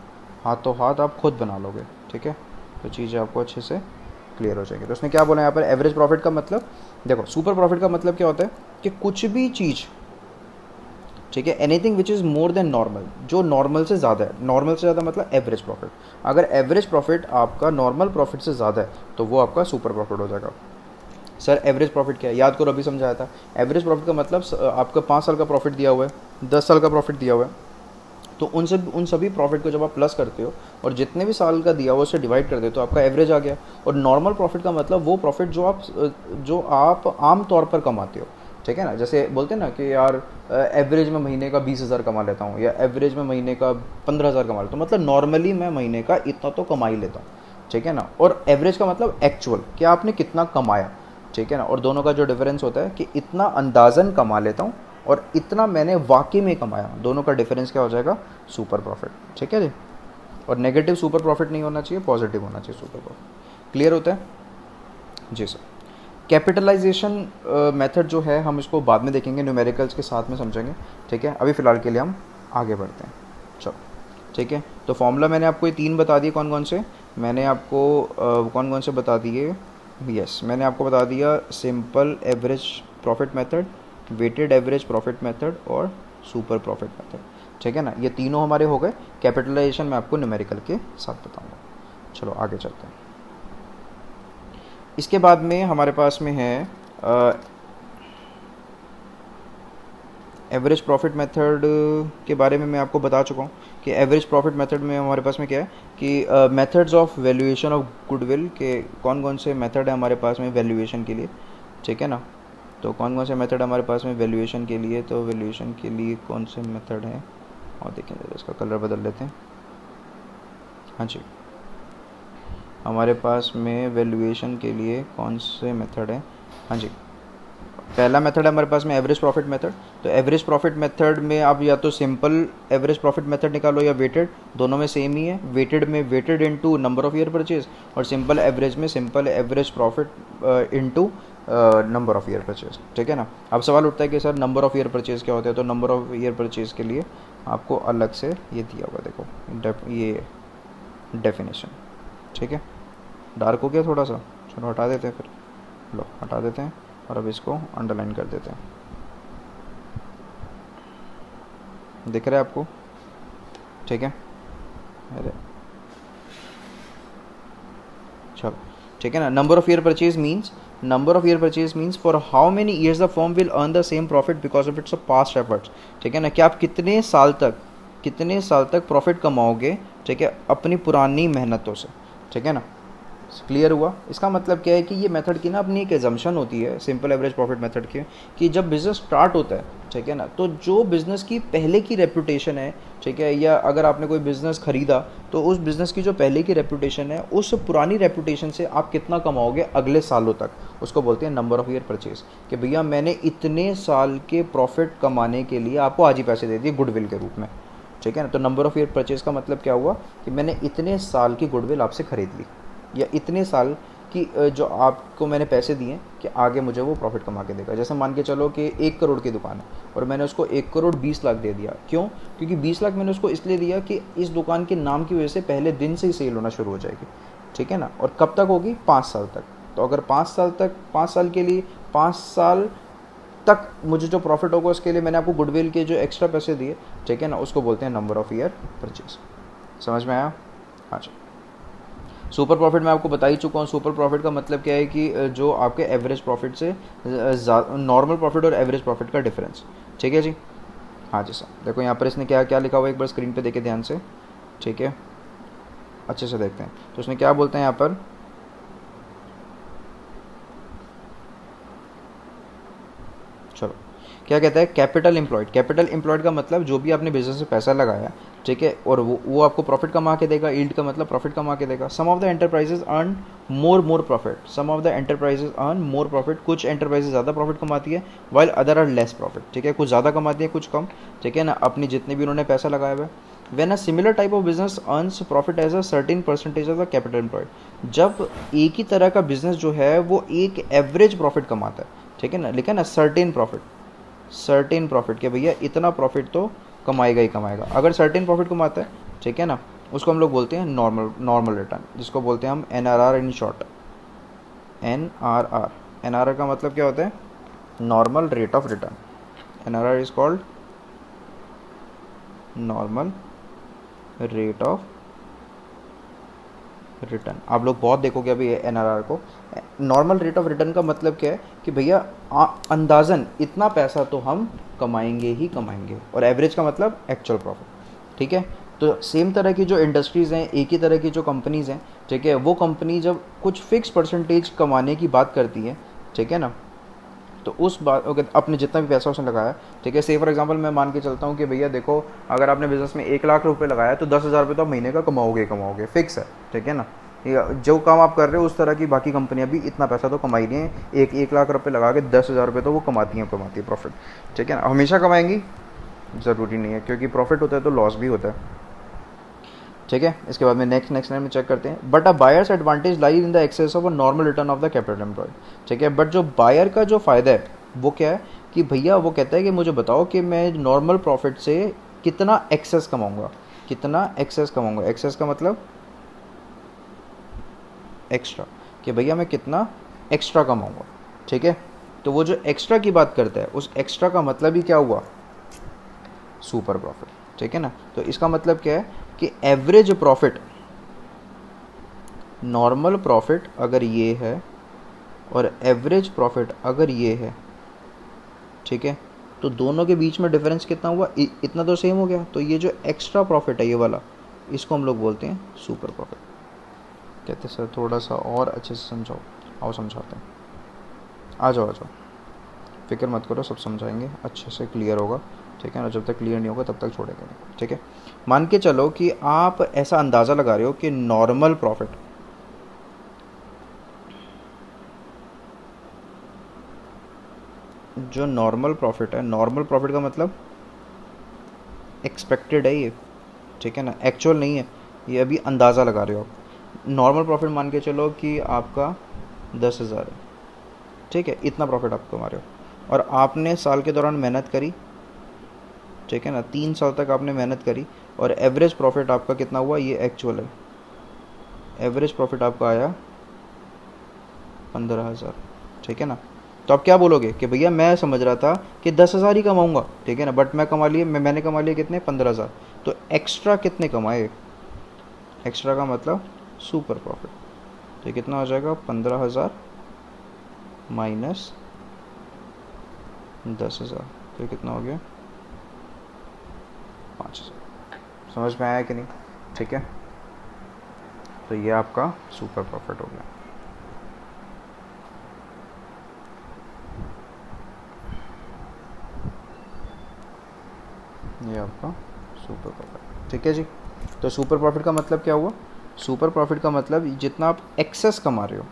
हाथों हाथ आप खुद बना लोगे। ठीक है, तो चीज़ें आपको अच्छे से क्लियर हो जाएगी। तो उसने क्या बोला यहाँ पर, एवरेज प्रॉफिट का मतलब, देखो सुपर प्रॉफिट का मतलब क्या होता है कि कुछ भी चीज़, ठीक है, anything which is more than normal, जो नॉर्मल से ज़्यादा है, नॉर्मल से ज़्यादा मतलब एवरेज प्रॉफिट। अगर एवरेज प्रॉफिट आपका नॉर्मल प्रॉफिट से ज़्यादा है तो वो आपका सुपर प्रॉफिट हो जाएगा। सर एवरेज प्रॉफिट क्या है, याद करो अभी समझाया था। एवरेज प्रॉफिट का मतलब आपका 5 साल का प्रॉफिट दिया हुआ है, 10 साल का प्रॉफिट दिया हुआ है, तो उन सभी प्रॉफिट को जब आप प्लस करते हो और जितने भी साल का दिया हुआ उससे डिवाइड कर देते हो तो आपका एवरेज आ गया। और नॉर्मल प्रॉफिट का मतलब वो प्रॉफिट जो आप आम तौर पर कमाते हो। ठीक है ना, जैसे बोलते हैं ना कि यार एवरेज में महीने का 20,000 कमा लेता हूँ, या एवरेज में महीने का 15,000 कमा लेता हूँ, मतलब नॉर्मली मैं महीने का इतना तो कमा ही लेता हूँ। ठीक है ना, और एवरेज का मतलब एक्चुअल, कि आपने कितना कमाया। ठीक है ना, और दोनों का जो डिफरेंस होता है कि इतना अंदाज़न कमा लेता हूँ और इतना मैंने वाकई में कमाया, दोनों का डिफरेंस क्या हो जाएगा, सुपर प्रॉफिट। ठीक है जी, और नेगेटिव सुपर प्रॉफिट नहीं होना चाहिए, पॉजिटिव होना चाहिए सुपर प्रॉफिट। क्लियर होता है जी सर। कैपिटलाइजेशन मेथड जो है हम इसको बाद में देखेंगे, न्यूमेरिकल्स के साथ में समझेंगे। ठीक है, अभी फ़िलहाल के लिए हम आगे बढ़ते हैं। चलो ठीक है, तो फॉर्मूला मैंने आपको ये 3 बता दिए, कौन कौन से मैंने आपको कौन कौन से बता दिए, यस मैंने आपको बता दिया, simple average profit method, weighted average profit method और सुपर प्रॉफिट मेथड। ठीक है ना, ये तीनों हमारे हो गए। कैपिटलाइजेशन मैं आपको न्यूमेरिकल के साथ बताऊंगा। चलो आगे चलते हैं। इसके बाद में हमारे पास में है एवरेज प्रॉफिट मेथड के बारे में मैं आपको बता चुका हूँ कि एवरेज प्रॉफिट मेथड में हमारे पास में क्या है कि methods of valuation of goodwill के कौन कौन से मेथड है हमारे पास में वैल्यूएशन के लिए। ठीक है ना, तो कौन कौन से मेथड हमारे पास में वैल्यूएशन के लिए, तो वैल्यूएशन के लिए कौन से मेथड हैं, और देखें जरा इसका कलर बदल लेते हैं। हाँ जी, हमारे पास में वैल्यूएशन के लिए कौन से मेथड हैं, हाँ जी, पहला मेथड है हमारे पास में एवरेज प्रॉफिट मेथड। तो एवरेज प्रॉफिट मेथड में आप या तो सिंपल एवरेज प्रॉफिट मेथड निकालो या वेटेड, दोनों में सेम ही है। वेटेड में weighted into number of year purchase, और सिंपल एवरेज में simple average profit into number of year purchase. ठीक है ना, अब सवाल उठता है कि sir number of year purchase क्या होता है, तो नंबर ऑफ ईयर परचेज के लिए आपको अलग से ये दिया हुआ, देखो ये डेफिनेशन। ठीक है, डार्क हो गया थोड़ा सा, चलो हटा देते हैं फिर, लो हटा देते हैं और अब इसको अंडरलाइन कर देते हैं। दिख रहा है आपको, ठीक है, अरे चलो ठीक है ना। Number of year purchase means, number of year purchase means for how many years the firm will earn the same profit because of its past efforts. ठीक है ना, कि आप कितने साल तक प्रॉफिट कमाओगे, ठीक है, अपनी पुरानी मेहनतों से। ठीक है ना, क्लियर हुआ। इसका मतलब क्या है कि ये मेथड की ना अपनी एक एजम्पशन होती है सिंपल एवरेज प्रॉफिट मेथड की, कि जब बिज़नेस स्टार्ट होता है, ठीक है ना, तो जो बिज़नेस की पहले की रेपुटेशन है, ठीक है, या अगर आपने कोई बिज़नेस ख़रीदा तो उस बिज़नेस की जो पहले की रेपुटेशन है, उस पुरानी रेपुटेशन से आप कितना कमाओगे अगले सालों तक, उसको बोलते हैं नंबर ऑफ़ ईयर परचेज। कि भैया मैंने इतने साल के प्रॉफिट कमाने के लिए आपको आज ही पैसे दे दिए गुडविल के रूप में। ठीक है ना, तो नंबर ऑफ़ ईयर परचेज का मतलब क्या हुआ कि मैंने इतने साल की गुडविल आपसे ख़रीद ली, या इतने साल की जो आपको मैंने पैसे दिए कि आगे मुझे वो प्रॉफिट कमा के देगा। जैसे मान के चलो कि 1 करोड़ की दुकान है और मैंने उसको 1 करोड़ 20 लाख दे दिया। क्यों? क्योंकि 20 लाख मैंने उसको इसलिए दिया कि इस दुकान के नाम की वजह से पहले दिन से ही सेल होना शुरू हो जाएगी। ठीक है ना, और कब तक होगी, 5 साल तक। तो अगर 5 साल तक, 5 साल के लिए, 5 साल तक मुझे जो प्रॉफिट होगा उसके लिए मैंने आपको गुडविल के जो एक्स्ट्रा पैसे दिए, ठीक है ना, उसको बोलते हैं नंबर ऑफ़ ईयर परचेज। समझ में आया? हाँ जी। सुपर प्रॉफिट मैं आपको बता ही चुका हूँ। सुपर प्रॉफिट का मतलब क्या है कि जो आपके एवरेज प्रॉफिट से नॉर्मल प्रॉफिट और एवरेज प्रॉफिट का डिफरेंस। ठीक है जी, हाँ जी सर। देखो यहाँ पर इसने क्या क्या लिखा हुआ है, एक बार स्क्रीन पे देखे ध्यान से। ठीक है, अच्छे से देखते हैं। तो उसने क्या बोलते हैं यहाँ पर, चलो क्या कहता है, कैपिटल एम्प्लॉयड। कैपिटल एम्प्लॉयड का मतलब जो भी आपने बिजनेस में पैसा लगाया, ठीक है, और वो आपको प्रॉफिट कमा के देगा। यील्ड का मतलब प्रॉफिट कमा के देगा। Some of the enterprises earn more profit, some of the enterprises earn more profit. कुछ एंटरप्राइजेज ज़्यादा प्रॉफिट कमाती है, while other are less profit, ठीक है, कुछ ज़्यादा कमाती है कुछ कम, ठीक है ना, अपनी जितने भी उन्होंने पैसा लगाया हुआ है। When a similar type of business earns profit as a certain percentage of the capital employed, जब एक ही तरह का बिजनेस जो है वो एक एवरेज प्रॉफिट कमाता है, ठीक है ना, लेकिन ना सर्टेन प्रॉफिट, सर्टेन प्रॉफिट के भैया इतना प्रॉफिट तो कमाएगा ही कमाएगा। अगर सर्टेन प्रॉफिट कमाता है, ठीक है ना, उसको हम लोग बोलते हैं नॉर्मल रिटर्न, जिसको बोलते हैं हम NRR इन शॉर्ट। NRR का मतलब क्या होता है, normal rate of return. NRR is called normal rate of return. आप लोग बहुत देखोगे अभी NRR को। नॉर्मल रेट ऑफ रिटर्न का मतलब क्या है कि भैया अंदाजन इतना पैसा तो हम कमाएंगे ही कमाएंगे, और एवरेज का मतलब एक्चुअल प्रॉफिट, ठीक है। तो सेम तरह की जो इंडस्ट्रीज़ हैं, एक ही तरह की जो कंपनीज़ हैं, ठीक है, वो कंपनी जब कुछ फिक्स परसेंटेज कमाने की बात करती है, ठीक है ना, तो उस बात अपने जितना भी पैसा उसने लगाया, ठीक है, से फॉर एग्जांपल मैं मान के चलता हूँ कि भैया देखो, अगर आपने बिजनेस में 1 लाख रुपए लगाया तो 10,000 रुपये तो आप महीने का कमाओगे कमाओगे, फिक्स है, ठीक है ना। जो काम आप कर रहे हो उस तरह की बाकी कंपनियां भी इतना पैसा तो कमा ही रही हैं। 1 लाख रुपये लगा के 10,000 रुपये तो वो कमाती हैं प्रॉफिट, ठीक है ना। हमेशा कमाएंगी ज़रूरी नहीं है, क्योंकि प्रॉफिट होता है तो लॉस भी होता है, ठीक है। इसके बाद में नेक्स्ट लाइन में चेक करते हैं। But a buyer's advantage lie in the excess of a normal return of the capital employed, ठीक है। बट जो बायर का जो फ़ायदा है वो क्या है कि भैया वो कहता है कि मुझे बताओ कि मैं नॉर्मल प्रॉफिट से कितना एक्सेस कमाऊंगा, कितना एक्सेस कमाऊंगा। एक्सेस का मतलब एक्स्ट्रा, कि भैया मैं कितना एक्स्ट्रा कमाऊंगा, ठीक है। तो वो जो एक्स्ट्रा की बात करता है, उस एक्स्ट्रा का मतलब ही क्या हुआ, सुपर प्रॉफिट, ठीक है ना। तो इसका मतलब क्या है कि एवरेज प्रॉफिट, नॉर्मल प्रॉफिट अगर ये है और एवरेज प्रॉफिट अगर ये है, ठीक है, तो दोनों के बीच में डिफरेंस कितना हुआ, इतना तो सेम हो गया। तो ये जो एक्स्ट्रा प्रॉफिट है ये वाला, इसको हम लोग बोलते हैं सुपर प्रॉफिट। कहते सर थोड़ा सा और अच्छे से समझाओ, आओ समझाते हैं, आ जाओ आ जाओ, फिक्र मत करो, सब समझाएंगे अच्छे से, क्लियर होगा, ठीक है ना। जब तक क्लियर नहीं होगा तब तक छोड़ेंगे नहीं, ठीक है। मान के चलो कि आप ऐसा अंदाज़ा लगा रहे हो कि नॉर्मल प्रॉफिट, जो नॉर्मल प्रॉफिट है, नॉर्मल प्रॉफिट का मतलब एक्सपेक्टेड है ये, ठीक है ना, एक्चुअल नहीं है, ये अभी अंदाज़ा लगा रहे हो आप। नॉर्मल प्रॉफिट मान के चलो कि आपका 10,000 है, ठीक है, इतना प्रॉफिट आप कमा रहे हो, और आपने साल के दौरान मेहनत करी, ठीक है ना, 3 साल तक आपने मेहनत करी, और एवरेज प्रॉफिट आपका कितना हुआ, ये एक्चुअल है। एवरेज प्रॉफिट आपका आया 15,000, ठीक है ना। तो आप क्या बोलोगे कि भैया मैं समझ रहा था कि 10,000 ही कमाऊंगा, ठीक है ना, बट मैंने कमा लिए कितने, 15,000। तो एक्स्ट्रा कितने कमाए, एक्स्ट्रा का मतलब सुपर प्रॉफिट। तो कितना हो जाएगा, 15,000 माइनस 10,000, तो कितना हो गया, 5,000। समझ में आया कि नहीं, ठीक है। तो ये आपका सुपर प्रॉफिट हो गया। ये आपका सुपर प्रॉफिट, ठीक है जी। तो सुपर प्रॉफिट का मतलब क्या हुआ, सुपर प्रॉफिट का मतलब जितना आप एक्सेस कमा रहे हो,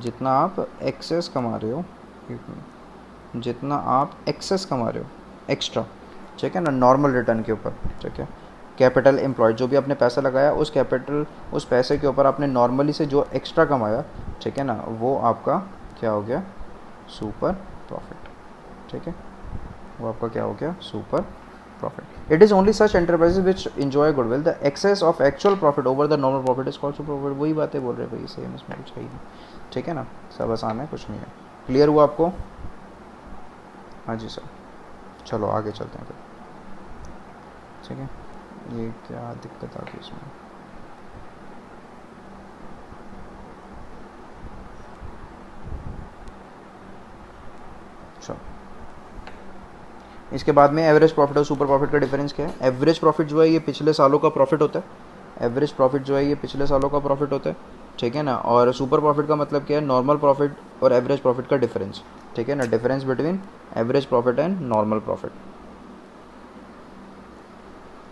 जितना आप एक्सेस कमा रहे हो, जितना आप एक्सेस कमा रहे हो एक्स्ट्रा, ठीक है ना, नॉर्मल रिटर्न के ऊपर, ठीक है। कैपिटल एम्प्लॉयड, जो भी आपने पैसा लगाया उस कैपिटल, उस पैसे के ऊपर आपने नॉर्मली से जो एक्स्ट्रा कमाया, ठीक है ना, वो आपका क्या हो गया, सुपर प्रॉफिट, ठीक है, वो आपका क्या हो गया, super profit. It is only such enterprises which enjoy goodwill. The excess of actual profit over the normal profit is called super profit. वही बातें बोल रहे भाई, सेम, इसमें कुछ है ही नहीं, ठीक है ना, सब आसान है, कुछ नहीं है। क्लियर हुआ आपको, हाँ जी सर। चलो आगे चलते हैं फिर, ठीक है। ये क्या दिक्कत आ गई इसमें, चलो इसके बाद में एवरेज प्रॉफिट और सुपर प्रॉफिट का डिफरेंस क्या है। एवरेज प्रॉफिट जो है ये पिछले सालों का प्रॉफिट होता है, एवरेज प्रॉफिट जो है ये पिछले सालों का प्रॉफिट होता है, ठीक है ना। और सुपर प्रॉफिट का मतलब क्या है, नॉर्मल प्रॉफिट और एवरेज प्रॉफिट का डिफरेंस, ठीक है ना, difference between average profit and normal profit,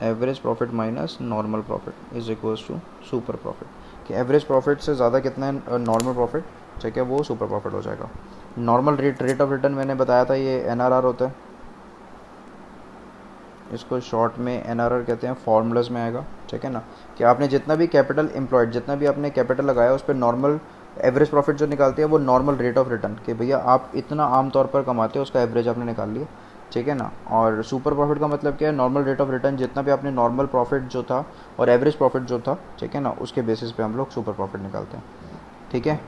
average profit minus normal profit is equals to super profit, कि एवरेज प्रॉफिट से ज़्यादा कितना है नॉर्मल प्रॉफिट, ठीक है, वो सुपर प्रॉफिट हो जाएगा। नॉर्मल रेट ऑफ रिटर्न मैंने बताया था ये एनआरआर होता है, इसको शॉर्ट में एनआरआर कहते हैं, फॉर्मूलाज में आएगा, ठीक है ना, कि आपने जितना भी कैपिटल एम्प्लॉयड, जितना भी आपने कैपिटल लगाया उस पर नॉर्मल एवरेज प्रॉफिट जो निकालते हैं वो नॉर्मल रेट ऑफ रिटर्न, कि भैया आप इतना आम तौर पर कमाते हो उसका एवरेज आपने निकाल लिया, ठीक है ना। और सुपर प्रॉफिट का मतलब क्या है, नॉर्मल रेट ऑफ रिटर्न, जितना भी आपने नॉर्मल प्रॉफिट जो था और एवरेज प्रॉफिट जो था, ठीक है ना, उसके बेसिस पे हम लोग सुपर प्रॉफिट निकालते हैं, ठीक है।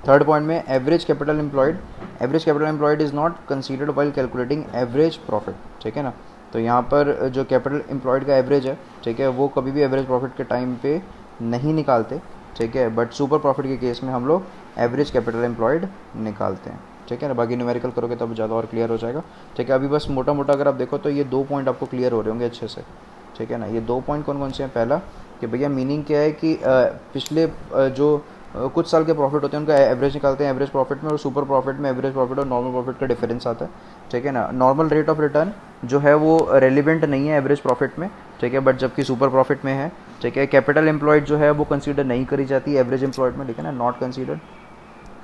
थर्ड पॉइंट में average capital employed is not considered while calculating average profit, ठीक है ना। तो यहाँ पर जो कैपिटल एम्प्लॉयड का एवरेज है, ठीक है, वो कभी भी एवरेज प्रॉफिट के टाइम पे नहीं निकालते, ठीक है, बट सुपर प्रॉफिट के केस में हम लोग एवरेज कैपिटल एम्प्लॉयड निकालते हैं, ठीक है ना। बाकी न्यूमेरिकल करोगे तब ज़्यादा और क्लियर हो जाएगा, ठीक है। अभी बस मोटा मोटा अगर आप देखो तो ये 2 पॉइंट आपको क्लियर हो रहे होंगे अच्छे से, ठीक है ना। ये 2 पॉइंट कौन कौन से हैं, पहला कि भैया मीनिंग क्या है कि पिछले जो कुछ साल के प्रॉफिट होते हैं उनका एवरेज निकालते हैं एवरेज प्रॉफिट में, और सुपर प्रॉफिट में एवरेज प्रॉफिट और नॉर्मल प्रॉफिट का डिफरेंस आता है, ठीक है ना। नॉर्मल रेट ऑफ रिटर्न जो है वो रेलिवेंट नहीं है एवरेज प्रॉफिट में, ठीक है, बट जबकि सुपर प्रॉफिट में है, ठीक है। कैपिटल एम्प्लॉयड जो है वो कंसीडर नहीं करी जाती एवरेज एम्प्लॉयड में, ठीक है ना, नॉट कंसीडर,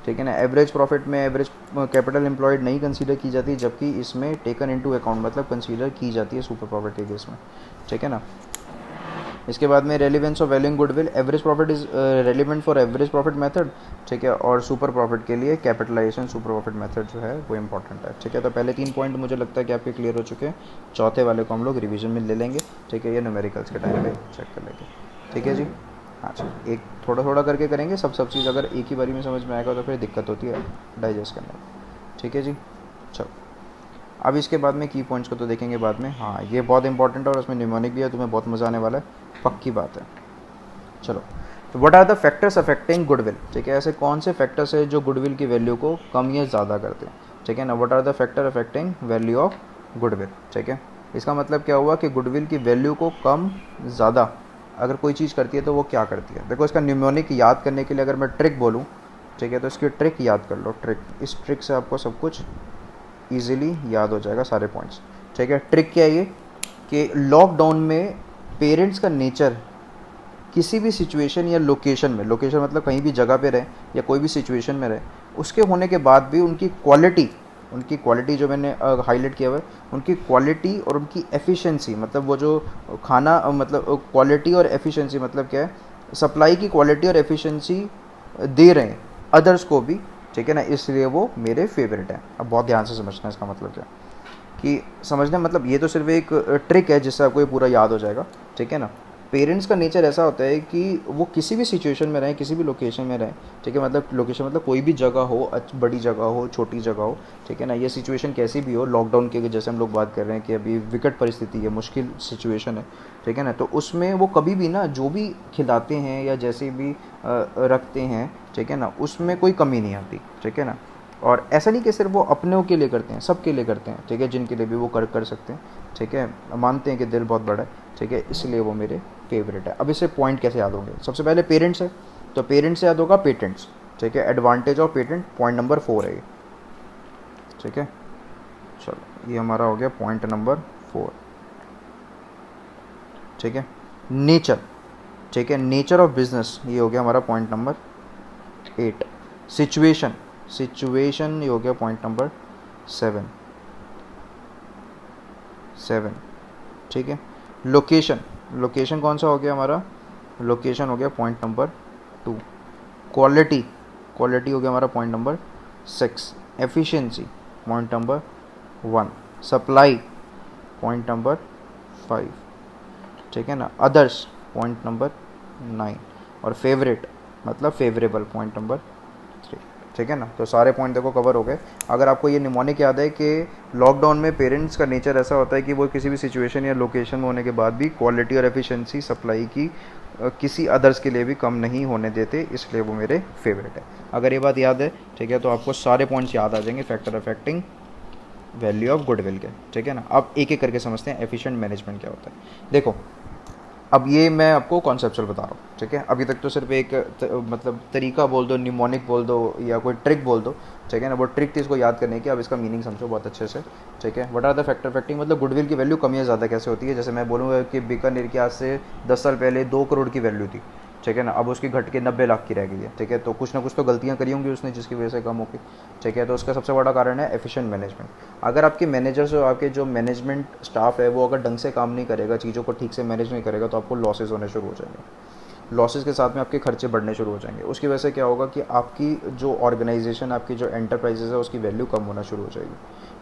ठीक है ना। एवरेज प्रॉफिट में एवरेज कैपिटल एम्प्लॉयड नहीं कंसीडर की जाती, जबकि इसमें टेकन इनटू अकाउंट मतलब कंसीडर की जाती है सुपर प्रॉफिट के केस में, ठीक है ना। इसके बाद में relevance of valuing goodwill, average profit is relevant for average profit method, ठीक है, और सुपर प्रॉफिट के लिए कैपिटलाइजेशन सुपर प्रॉफिट मेथड जो है वो इंपॉर्टेंट है, ठीक है। तो पहले 3 पॉइंट मुझे लगता है कि आपके क्लियर हो चुके हैं, चौथे वाले को हम लोग रिवीजन में ले लेंगे, ठीक है, ये न्यूमेरिकल्स के टाइम पे चेक कर लेंगे, ठीक है जी। हाँ जी, एक थोड़ा थोड़ा करके करेंगे, सब चीज़ अगर एक ही बारी में समझ में आएगा तो फिर दिक्कत होती है डाइजेस्ट करने में, ठीक है जी। चलो अब इसके बाद में की पॉइंट्स को तो देखेंगे बाद में, हाँ ये बहुत इंपॉर्टेंट है और उसमें निमोनिक भी है, तुम्हें बहुत मज़ा आने वाला है, पक्की बात है। चलो, तो what are the factors affecting goodwill, ठीक है, ऐसे कौन से फैक्टर्स है जो गुडविल की वैल्यू को कम या ज़्यादा करते हैं, ठीक है ना। What are the factor affecting value of goodwill, ठीक है। इसका मतलब क्या हुआ कि गुडविल की वैल्यू को कम ज़्यादा अगर कोई चीज़ करती है तो वो क्या करती है। देखो इसका न्यूमोनिक याद करने के लिए अगर मैं ट्रिक बोलूँ, ठीक है, तो इसकी ट्रिक याद कर लो, ट्रिक, इस ट्रिक से आपको सब कुछ ईजिली याद हो जाएगा, सारे पॉइंट्स, ठीक है। ट्रिक क्या है ये कि लॉकडाउन में पेरेंट्स का नेचर किसी भी सिचुएशन या लोकेशन में, लोकेशन मतलब कहीं भी जगह पे रहे या कोई भी सिचुएशन में रहे, उसके होने के बाद भी उनकी क्वालिटी जो मैंने हाईलाइट किया हुआ है, उनकी क्वालिटी और उनकी एफिशिएंसी, मतलब वो जो खाना मतलब क्वालिटी और एफिशिएंसी मतलब क्या है, सप्लाई की क्वालिटी और एफिशिएंसी दे रहे हैं अदर्स को भी, ठीक है ना, इसलिए वो मेरे फेवरेट हैं। अब बहुत ध्यान से समझना है इसका मतलब क्या, कि समझना मतलब ये तो सिर्फ एक ट्रिक है जिससे आपको ये पूरा याद हो जाएगा, ठीक है ना। पेरेंट्स का नेचर ऐसा होता है कि वो किसी भी सिचुएशन में रहें, किसी भी लोकेशन में रहें, ठीक है, मतलब लोकेशन मतलब कोई भी जगह हो, बड़ी जगह हो, छोटी जगह हो, ठीक है ना, ये सिचुएशन कैसी भी हो, लॉकडाउन के जैसे हम लोग बात कर रहे हैं कि अभी विकट परिस्थिति है, मुश्किल सिचुएशन है, ठीक है ना, तो उसमें वो कभी भी ना जो भी खिलाते हैं या जैसे भी रखते हैं, ठीक है ना, उसमें कोई कमी नहीं आती, ठीक है ना। और ऐसा नहीं कि सिर्फ वो अपनों के लिए करते हैं, सबके लिए करते हैं, ठीक है, जिनके लिए भी वो कर सकते हैं, ठीक है, मानते हैं कि दिल बहुत बड़ा है, ठीक है, इसलिए वो मेरे फेवरेट है। अब इसे पॉइंट कैसे याद होंगे, सबसे पहले पेरेंट्स है, तो पेरेंट्स से याद होगा पेटेंट्स, ठीक है, advantage of patent point number 4 है ये, ठीक है। चलो ये हमारा हो गया पॉइंट नंबर 4, ठीक है। नेचर, ठीक है, नेचर ऑफ बिजनेस ये हो गया हमारा पॉइंट नंबर 8। सिचुएशन ये हो गया पॉइंट नंबर 7, ठीक है। लोकेशन कौन सा हो गया हमारा, लोकेशन हो गया पॉइंट नंबर 2। क्वालिटी हो गया हमारा point number 6। Efficiency point number 1। Supply point number 5, ठीक है ना। अदर्स पॉइंट नंबर 9 और फेवरेट मतलब फेवरेबल पॉइंट नंबर 3, ठीक है ना। तो सारे पॉइंट देखो कवर हो गए। अगर आपको ये निमोनिक याद है कि लॉकडाउन में पेरेंट्स का नेचर ऐसा होता है कि वो किसी भी सिचुएशन या लोकेशन में होने के बाद भी क्वालिटी और एफिशिएंसी सप्लाई की किसी अदर्स के लिए भी कम नहीं होने देते, इसलिए वो मेरे फेवरेट है। अगर ये बात याद है, ठीक है, तो आपको सारे पॉइंट्स याद आ जाएंगे factor affecting value of goodwill के, ठीक है ना। अब एक एक करके समझते हैं एफिशिएंट मैनेजमेंट क्या होता है। देखो अब ये मैं आपको कॉन्सेप्चुअल बता रहा हूँ, ठीक है। अभी तक तो सिर्फ एक मतलब तरीका बोल दो, निमोनिक बोल दो या कोई ट्रिक बोल दो, ठीक है ना। वो ट्रिक थी इसको याद करने की, अब इसका मीनिंग समझो बहुत अच्छे से, ठीक है। व्हाट आर द फैक्टर फैक्टिंग, मतलब गुडविल की वैल्यू कम या ज़्यादा कैसे होती है। जैसे मैं बोलूँगा कि बीकानेर की आज से 10 साल पहले 2 करोड़ की वैल्यू थी, ठीक है ना, अब उसकी घट के 90 लाख की रह गई है, ठीक है। तो कुछ ना कुछ तो गलतियाँ करी होंगी उसने जिसकी वजह से कम होगी, ठीक है। तो उसका सबसे बड़ा कारण है एफिशिएंट मैनेजमेंट। अगर आपके मैनेजर्स और आपके जो मैनेजमेंट स्टाफ है वो अगर ढंग से काम नहीं करेगा, चीज़ों को ठीक से मैनेज नहीं करेगा, तो आपको लॉसेज होने शुरू हो जाएंगे। लॉसेस के साथ में आपके खर्चे बढ़ने शुरू हो जाएंगे। उसकी वजह से क्या होगा कि आपकी जो ऑर्गेनाइजेशन, आपकी जो एंटरप्राइजेज है उसकी वैल्यू कम होना शुरू हो जाएगी,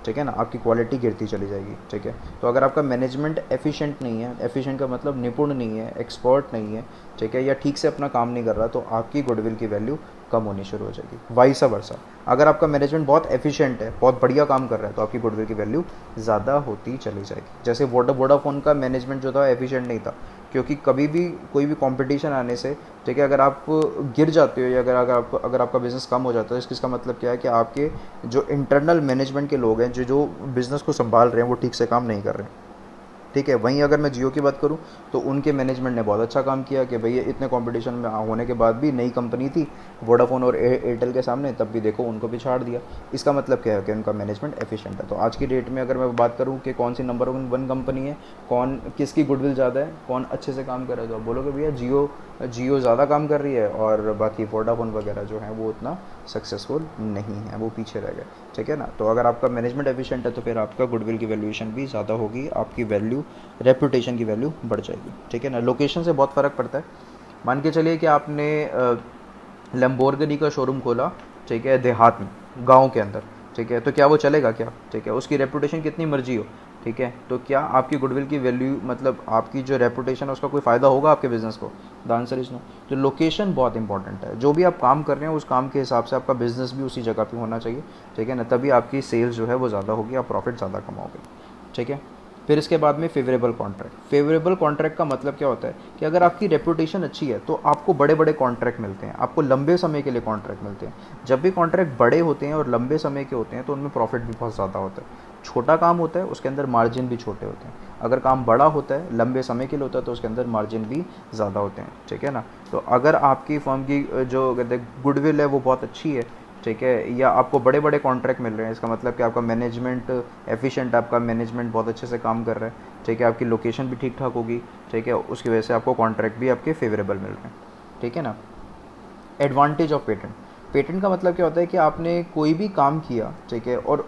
ठीक है ना। आपकी क्वालिटी गिरती चली जाएगी, ठीक है। तो अगर आपका मैनेजमेंट एफिशिएंट नहीं है, एफिशिएंट का मतलब निपुण नहीं है, एक्सपर्ट नहीं है, ठीक है, या ठीक से अपना काम नहीं कर रहा, तो आपकी गुडविल की वैल्यू कम होनी शुरू हो जाएगी। वाइस वर्सा, अगर आपका मैनेजमेंट बहुत एफिशिएंट है, बहुत बढ़िया काम कर रहा है, तो आपकी गुडविल की वैल्यू ज़्यादा होती चली जाएगी। जैसे वोडाफोन का मैनेजमेंट जो था एफिशिएंट नहीं था, क्योंकि कभी भी कोई भी कंपटीशन आने से, ठीक है, अगर आप गिर जाते हो या अगर आपका बिज़नेस कम हो जाता है, इसका मतलब क्या है कि आपके जो इंटरनल मैनेजमेंट के लोग हैं, जो जो बिज़नेस को संभाल रहे हैं, वो ठीक से काम नहीं कर रहे हैं, ठीक है। वहीं अगर मैं जियो की बात करूं, तो उनके मैनेजमेंट ने बहुत अच्छा काम किया कि भैया इतने कंपटीशन में होने के बाद भी, नई कंपनी थी वोडाफोन और एयरटेल के सामने, तब भी देखो उनको भी छाड़ दिया। इसका मतलब क्या है कि उनका मैनेजमेंट एफिशिएंट है। तो आज की डेट में अगर मैं बात करूं कि कौन सी नंबर 1 कंपनी है, कौन किसकी गुडविल ज़्यादा है, कौन अच्छे से काम कर रहा है, तो आप बोलोगे भैया जियो, जियो ज़्यादा काम कर रही है, और बाकी वोडाफोन वगैरह जो है वो उतना सक्सेसफुल नहीं है, वो पीछे रह गए, ठीक है ना। तो अगर आपका मैनेजमेंट एफिशिएंट है, तो फिर आपका गुडविल की वैल्यूएशन भी ज़्यादा होगी, आपकी वैल्यू, रेपुटेशन की वैल्यू बढ़ जाएगी, ठीक है ना। लोकेशन से बहुत फ़र्क पड़ता है। मान के चलिए कि आपने लैम्बोर्गिनी का शोरूम खोला, ठीक है, देहात में, गांव के अंदर, ठीक है, तो क्या वो चलेगा क्या, ठीक है। उसकी रेपुटेशन कितनी मर्जी हो, ठीक है, तो क्या आपकी गुडविल की वैल्यू, मतलब आपकी जो रेपुटेशन है उसका कोई फ़ायदा होगा आपके बिज़नेस को? The answer is no. तो लोकेशन बहुत इंपॉर्टेंट है। जो भी आप काम कर रहे हैं उस काम के हिसाब से आपका बिज़नेस भी उसी जगह पे होना चाहिए, ठीक है ना। तभी आपकी सेल्स जो है वो ज़्यादा होगी, आप प्रॉफिट ज़्यादा कमाओगे, ठीक है। फिर इसके बाद में फेवरेबल कॉन्ट्रैक्ट। फेवरेबल कॉन्ट्रैक्ट का मतलब क्या होता है कि अगर आपकी रेपुटेशन अच्छी है तो आपको बड़े बड़े कॉन्ट्रैक्ट मिलते हैं, आपको लंबे समय के लिए कॉन्ट्रैक्ट मिलते हैं। जब भी कॉन्ट्रैक्ट बड़े होते हैं और लंबे समय के होते हैं तो उनमें प्रॉफिट भी बहुत ज़्यादा होता है। छोटा काम होता है उसके अंदर मार्जिन भी छोटे होते हैं। अगर काम बड़ा होता है, लंबे समय के लिए होता है, तो उसके अंदर मार्जिन भी ज़्यादा होते हैं, ठीक है ना। तो अगर आपकी फर्म की जो कहते हैं गुडविल है वो बहुत अच्छी है, ठीक है, या आपको बड़े बड़े कॉन्ट्रैक्ट मिल रहे हैं, इसका मतलब कि आपका मैनेजमेंट एफिशिएंट, आपका मैनेजमेंट बहुत अच्छे से काम कर रहा है, ठीक है, आपकी लोकेशन भी ठीक ठाक होगी, ठीक है, उसकी वजह से आपको कॉन्ट्रैक्ट भी आपके फेवरेबल मिल रहे हैं, ठीक है ना। Advantage of patent. पेटेंट का मतलब क्या होता है कि आपने कोई भी काम किया, ठीक है, और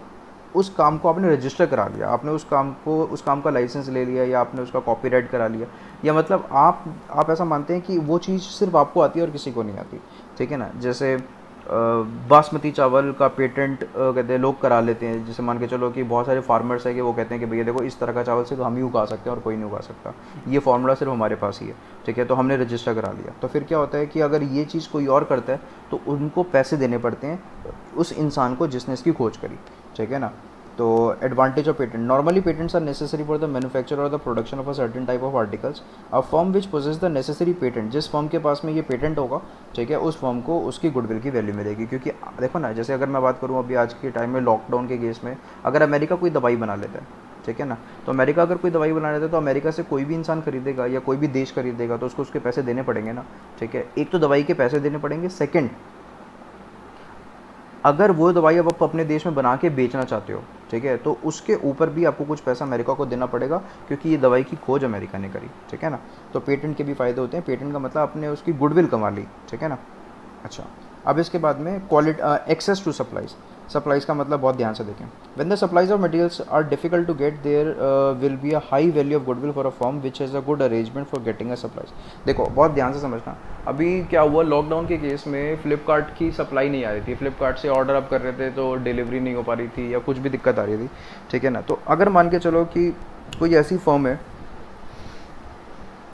उस काम को आपने रजिस्टर करा लिया, आपने उस काम का लाइसेंस ले लिया, या आपने उसका कॉपीराइट करा लिया, या मतलब आप ऐसा मानते हैं कि वो चीज़ सिर्फ आपको आती है और किसी को नहीं आती, ठीक है ना। जैसे बासमती चावल का पेटेंट कहते हैं लोग करा लेते हैं। जैसे मान के चलो कि बहुत सारे फार्मर्स हैं कि वो कहते हैं कि भैया देखो इस तरह का चावल सिर्फ हम ही उगा सकते हैं और कोई नहीं उगा सकता, ये फार्मूला सिर्फ हमारे पास ही है, ठीक है, तो हमने रजिस्टर करा लिया। तो फिर क्या होता है कि अगर ये चीज़ कोई और करता है तो उनको पैसे देने पड़ते हैं उस इंसान को जिसने इसकी खोज करी, ठीक है ना। तो advantage of patent. Normally patents are necessary for the manufacture और the production of a certain type of articles. A firm which possess the necessary patent, जिस फर्म के पास में ये पेटेंट होगा, ठीक है, उस फर्म को उसकी गुडविल की वैल्यू मिलेगी। क्योंकि देखो ना, जैसे अगर मैं बात करूँ अभी आज के टाइम में लॉकडाउन के केस में, अगर अमेरिका कोई दवाई बना लेता है, ठीक है ना, तो अमेरिका अगर कोई दवाई बना लेता है तो अमेरिका से कोई भी इंसान खरीदेगा या कोई भी देश खरीदेगा तो उसको उसके पैसे देने पड़ेंगे ना, ठीक है। एक तो दवाई के पैसे देने पड़ेंगे, सेकंड अगर वो दवाई अब आप अपने देश में बना के बेचना चाहते हो, ठीक है, तो उसके ऊपर भी आपको कुछ पैसा अमेरिका को देना पड़ेगा, क्योंकि ये दवाई की खोज अमेरिका ने करी, ठीक है ना। तो पेटेंट के भी फ़ायदे होते हैं। पेटेंट का मतलब आपने उसकी गुडविल कमा ली, ठीक है ना। अच्छा, अब इसके बाद में quality, access to supplies. Supplies का मतलब बहुत ध्यान से देखें। When the supplies of materials are difficult to get, there will be a high value of goodwill for a firm which has a good arrangement for getting a supplies. देखो बहुत ध्यान से समझना। अभी क्या हुआ, लॉकडाउन के केस में फ्लिपकार्ट की सप्लाई नहीं आ रही थी, फ्लिपकार्ट से ऑर्डर आप कर रहे थे तो डिलीवरी नहीं हो पा रही थी या कुछ भी दिक्कत आ रही थी, ठीक है ना। तो अगर मान के चलो कि कोई ऐसी फर्म है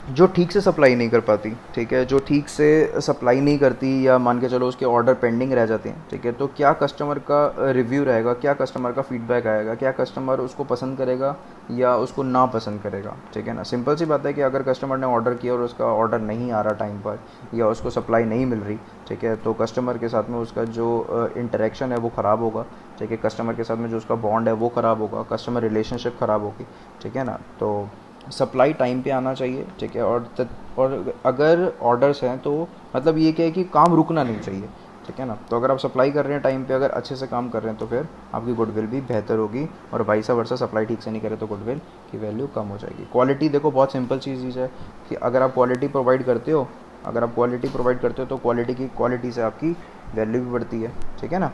जो ठीक से सप्लाई नहीं कर पाती, ठीक है, जो ठीक से सप्लाई नहीं करती, या मान के चलो उसके ऑर्डर पेंडिंग रह जाते हैं, ठीक है, तो क्या कस्टमर का रिव्यू रहेगा, क्या कस्टमर का फीडबैक आएगा, क्या कस्टमर उसको पसंद करेगा या उसको ना पसंद करेगा, ठीक है ना। सिंपल सी बात है कि अगर कस्टमर ने ऑर्डर किया और उसका ऑर्डर नहीं आ रहा टाइम पर, या उसको सप्लाई नहीं मिल रही, ठीक है, तो कस्टमर के साथ में उसका जो इंटरेक्शन है वो ख़राब होगा, ठीक है, कस्टमर के साथ में जो उसका बॉन्ड है वो ख़राब होगा, कस्टमर रिलेशनशिप ख़राब होगी, ठीक है ना। तो सप्लाई टाइम पे आना चाहिए, ठीक है, और अगर ऑर्डर्स हैं तो मतलब ये क्या है कि काम रुकना नहीं चाहिए, ठीक है ना। तो अगर आप सप्लाई कर रहे हैं टाइम पे, अगर अच्छे से काम कर रहे हैं तो फिर आपकी गुडविल भी बेहतर होगी, और वाइसा वर्सा सप्लाई ठीक से नहीं करे तो गुडविल की वैल्यू कम हो जाएगी। क्वालिटी देखो बहुत सिंपल चीज़ है कि अगर आप क्वालिटी प्रोवाइड करते हो, अगर आप क्वालिटी प्रोवाइड करते हो तो क्वालिटी से आपकी वैल्यू भी बढ़ती है, ठीक है ना।